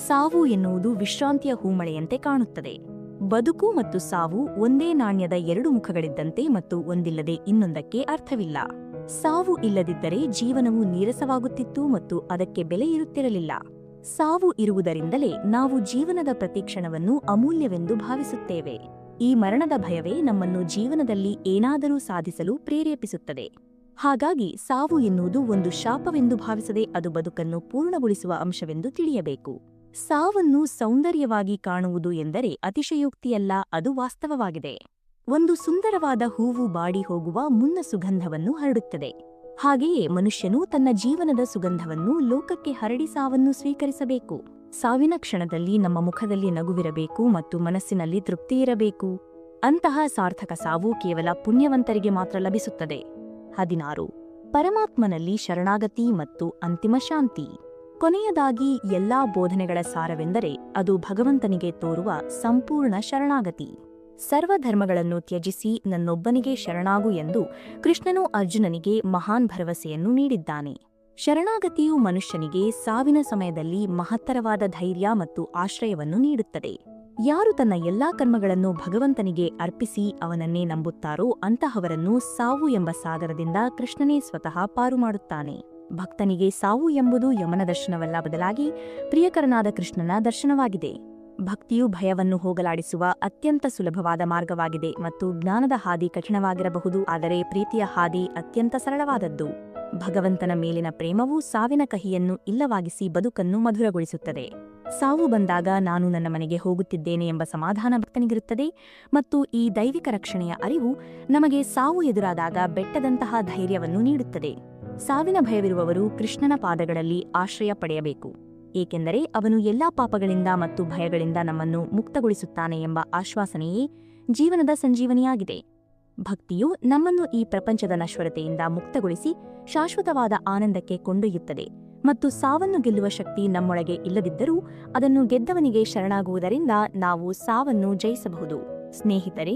ಸಾವು ಎನ್ನುವುದು ವಿಶ್ರಾಂತಿಯ ಹೂಮಳೆಯಂತೆ ಕಾಣುತ್ತದೆ. ಬದುಕು ಮತ್ತು ಸಾವು ಒಂದೇ ನಾಣ್ಯದ ಎರಡು ಮುಖಗಳಿದ್ದಂತೆ ಮತ್ತು ಒಂದಿಲ್ಲದೆ ಇನ್ನೊಂದಕ್ಕೆ ಅರ್ಥವಿಲ್ಲ. ಸಾವು ಇಲ್ಲದಿದ್ದರೆ ಜೀವನವು ನೀರಸವಾಗುತ್ತಿತ್ತು ಮತ್ತು ಅದಕ್ಕೆ ಬೆಲೆ ಇರುತ್ತಿರಲಿಲ್ಲ. ಸಾವು ಇರುವುದರಿಂದಲೇ ನಾವು ಜೀವನದ ಪ್ರತಿಕ್ಷಣವನ್ನು ಅಮೂಲ್ಯವೆಂದು ಭಾವಿಸುತ್ತೇವೆ. ಈ ಮರಣದ ಭಯವೇ ನಮ್ಮನ್ನು ಜೀವನದಲ್ಲಿ ಏನಾದರೂ ಸಾಧಿಸಲು ಪ್ರೇರೇಪಿಸುತ್ತದೆ. ಹಾಗಾಗಿ ಸಾವು ಎನ್ನುವುದು ಒಂದು ಶಾಪವೆಂದು ಭಾವಿಸದೆ ಅದು ಬದುಕನ್ನು ಪೂರ್ಣಗೊಳಿಸುವ ಅಂಶವೆಂದು ತಿಳಿಯಬೇಕು. ಸಾವನ್ನು ಸೌಂದರ್ಯವಾಗಿ ಕಾಣುವುದು ಎಂದರೆ ಅತಿಶಯೋಕ್ತಿಯಲ್ಲ, ಅದು ವಾಸ್ತವವಾಗಿದೆ. ಒಂದು ಸುಂದರವಾದ ಹೂವು ಬಾಡಿ ಹೋಗುವ ಮುನ್ನ ಸುಗಂಧವನ್ನು ಹರಡುತ್ತದೆ. ಹಾಗೆಯೇ ಮನುಷ್ಯನು ತನ್ನ ಜೀವನದ ಸುಗಂಧವನ್ನು ಲೋಕಕ್ಕೆ ಹರಡಿ ಸಾವನ್ನು ಸ್ವೀಕರಿಸಬೇಕು. ಸಾವಿನ ಕ್ಷಣದಲ್ಲಿ ನಮ್ಮ ಮುಖದಲ್ಲಿ ನಗುವಿರಬೇಕು ಮತ್ತು ಮನಸ್ಸಿನಲ್ಲಿ ತೃಪ್ತಿಯಿರಬೇಕು. ಅಂತಹ ಸಾರ್ಥಕ ಸಾವು ಕೇವಲ ಪುಣ್ಯವಂತರಿಗೆ ಮಾತ್ರ ಲಭಿಸುತ್ತದೆ. 16. ಪರಮಾತ್ಮನಲ್ಲಿ ಶರಣಾಗತಿ ಮತ್ತು ಅಂತಿಮ ಶಾಂತಿ. ಕೊನೆಯದಾಗಿ ಎಲ್ಲಾ ಬೋಧನೆಗಳ ಸಾರವೆಂದರೆ ಅದು ಭಗವಂತನಿಗೆ ತೋರುವ ಸಂಪೂರ್ಣ ಶರಣಾಗತಿ. ಸರ್ವಧರ್ಮಗಳನ್ನು ತ್ಯಜಿಸಿ ನನ್ನೊಬ್ಬನಿಗೆ ಶರಣಾಗು ಎಂದು ಕೃಷ್ಣನು ಅರ್ಜುನನಿಗೆ ಮಹಾನ್ ಭರವಸೆಯನ್ನು ನೀಡಿದ್ದಾನೆ. ಶರಣಾಗತಿಯು ಮನುಷ್ಯನಿಗೆ ಸಾವಿನ ಸಮಯದಲ್ಲಿ ಮಹತ್ತರವಾದ ಧೈರ್ಯ ಮತ್ತು ಆಶ್ರಯವನ್ನು ನೀಡುತ್ತದೆ. ಯಾರು ತನ್ನ ಎಲ್ಲಾ ಕರ್ಮಗಳನ್ನು ಭಗವಂತನಿಗೆ ಅರ್ಪಿಸಿ ಅವನನ್ನೇ ನಂಬುತ್ತಾರೋ ಅಂತಹವರನ್ನು ಸಾವು ಎಂಬ ಸಾಗರದಿಂದ ಕೃಷ್ಣನೇ ಸ್ವತಃ ಪಾರು ಮಾಡುತ್ತಾನೆ. ಭಕ್ತನಿಗೆ ಸಾವು ಎಂಬುದು ಯಮನ ದರ್ಶನವಲ್ಲ, ಬದಲಾಗಿ ಪ್ರಿಯಕರನಾದ ಕೃಷ್ಣನ ದರ್ಶನವಾಗಿದೆ. ಭಕ್ತಿಯು ಭಯವನ್ನು ಹೋಗಲಾಡಿಸುವ ಅತ್ಯಂತ ಸುಲಭವಾದ ಮಾರ್ಗವಾಗಿದೆ ಮತ್ತು ಜ್ಞಾನದ ಹಾದಿ ಕಠಿಣವಾಗಿರಬಹುದು, ಆದರೆ ಪ್ರೀತಿಯ ಹಾದಿ ಅತ್ಯಂತ ಸರಳವಾದದ್ದು. ಭಗವಂತನ ಮೇಲಿನ ಪ್ರೇಮವು ಸಾವಿನ ಕಹಿಯನ್ನು ಇಲ್ಲವಾಗಿಸಿ ಬದುಕನ್ನು ಮಧುರಗೊಳಿಸುತ್ತದೆ. ಸಾವು ಬಂದಾಗ ನಾನು ನನ್ನ ಮನೆಗೆ ಹೋಗುತ್ತಿದ್ದೇನೆ ಎಂಬ ಸಮಾಧಾನ ಭಕ್ತನಿಗಿರುತ್ತದೆ ಮತ್ತು ಈ ದೈವಿಕ ರಕ್ಷಣೆಯ ಅರಿವು ನಮಗೆ ಸಾವು ಎದುರಾದಾಗ ಬೆಟ್ಟದಂತಹ ಧೈರ್ಯವನ್ನು ನೀಡುತ್ತದೆ. ಸಾವಿನ ಭಯವಿರುವವರು ಕೃಷ್ಣನ ಪಾದಗಳಲ್ಲಿ ಆಶ್ರಯ ಪಡೆಯಬೇಕು, ಏಕೆಂದರೆ ಅವನು ಎಲ್ಲಾ ಪಾಪಗಳಿಂದ ಮತ್ತು ಭಯಗಳಿಂದ ನಮ್ಮನ್ನು ಮುಕ್ತಗೊಳಿಸುತ್ತಾನೆ ಎಂಬ ಆಶ್ವಾಸನೆಯೇ ಜೀವನದ ಸಂಜೀವನಿಯಾಗಿದೆ. ಭಕ್ತಿಯು ನಮ್ಮನ್ನು ಈ ಪ್ರಪಂಚದ ನಶ್ವರತೆಯಿಂದ ಮುಕ್ತಗೊಳಿಸಿ ಶಾಶ್ವತವಾದ ಆನಂದಕ್ಕೆ ಕೊಂಡೊಯ್ಯುತ್ತದೆ ಮತ್ತು ಸಾವನ್ನು ಗೆಲ್ಲುವ ಶಕ್ತಿ ನಮ್ಮೊಳಗೆ ಇಲ್ಲದಿದ್ದರೂ ಅದನ್ನು ಗೆದ್ದವನಿಗೆ ಶರಣಾಗುವುದರಿಂದ ನಾವು ಸಾವನ್ನು ಜಯಿಸಬಹುದು. ಸ್ನೇಹಿತರೆ,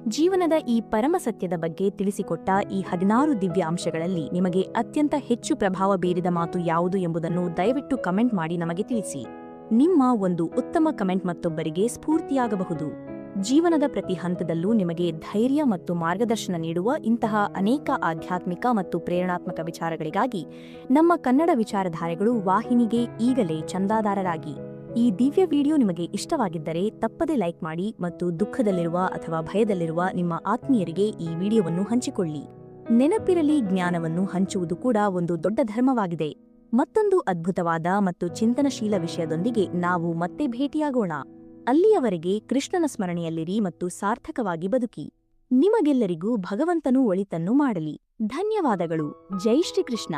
ಜೀವನದ ಈ ಪರಮ ಸತ್ಯದ ಬಗ್ಗೆ ತಿಳಿಸಿಕೊಟ್ಟ ಈ 16 ದಿವ್ಯ ಅಂಶಗಳಲ್ಲಿ ನಿಮಗೆ ಅತ್ಯಂತ ಹೆಚ್ಚು ಪ್ರಭಾವ ಬೀರಿದ ಮಾತು ಯಾವುದು ಎಂಬುದನ್ನು ದಯವಿಟ್ಟು ಕಮೆಂಟ್ ಮಾಡಿ ನಮಗೆ ತಿಳಿಸಿ. ನಿಮ್ಮ ಒಂದು ಉತ್ತಮ ಕಮೆಂಟ್ ಮತ್ತೊಬ್ಬರಿಗೆ ಸ್ಫೂರ್ತಿಯಾಗಬಹುದು. ಜೀವನದ ಪ್ರತಿ ಹಂತದಲ್ಲೂ ನಿಮಗೆ ಧೈರ್ಯ ಮತ್ತು ಮಾರ್ಗದರ್ಶನ ನೀಡುವ ಇಂತಹ ಅನೇಕ ಆಧ್ಯಾತ್ಮಿಕ ಮತ್ತು ಪ್ರೇರಣಾತ್ಮಕ ವಿಚಾರಗಳಿಗಾಗಿ ನಮ್ಮ ಕನ್ನಡ ವಿಚಾರಧಾರೆಗಳು ವಾಹಿನಿಗೆ ಈಗಲೇ ಚಂದಾದಾರರಾಗಿ. ಈ ದಿವ್ಯ ವಿಡಿಯೋ ನಿಮಗೆ ಇಷ್ಟವಾಗಿದ್ದರೆ ತಪ್ಪದೇ ಲೈಕ್ ಮಾಡಿ ಮತ್ತು ದುಃಖದಲ್ಲಿರುವ ಅಥವಾ ಭಯದಲ್ಲಿರುವ ನಿಮ್ಮ ಆತ್ಮೀಯರಿಗೆ ಈ ವಿಡಿಯೋವನ್ನು ಹಂಚಿಕೊಳ್ಳಿ. ನೆನಪಿರಲಿ, ಜ್ಞಾನವನ್ನು ಹಂಚುವುದು ಕೂಡ ಒಂದು ದೊಡ್ಡ ಧರ್ಮವಾಗಿದೆ. ಮತ್ತೊಂದು ಅದ್ಭುತವಾದ ಮತ್ತು ಚಿಂತನಶೀಲ ವಿಷಯದೊಂದಿಗೆ ನಾವು ಮತ್ತೆ ಭೇಟಿಯಾಗೋಣ. ಅಲ್ಲಿಯವರೆಗೆ ಕೃಷ್ಣನ ಸ್ಮರಣೆಯಲ್ಲಿರಿ ಮತ್ತು ಸಾರ್ಥಕವಾಗಿ ಬದುಕಿ. ನಿಮಗೆಲ್ಲರಿಗೂ ಭಗವಂತನು ಒಳಿತನ್ನು ಮಾಡಲಿ. ಧನ್ಯವಾದಗಳು. ಜೈ ಶ್ರೀಕೃಷ್ಣ.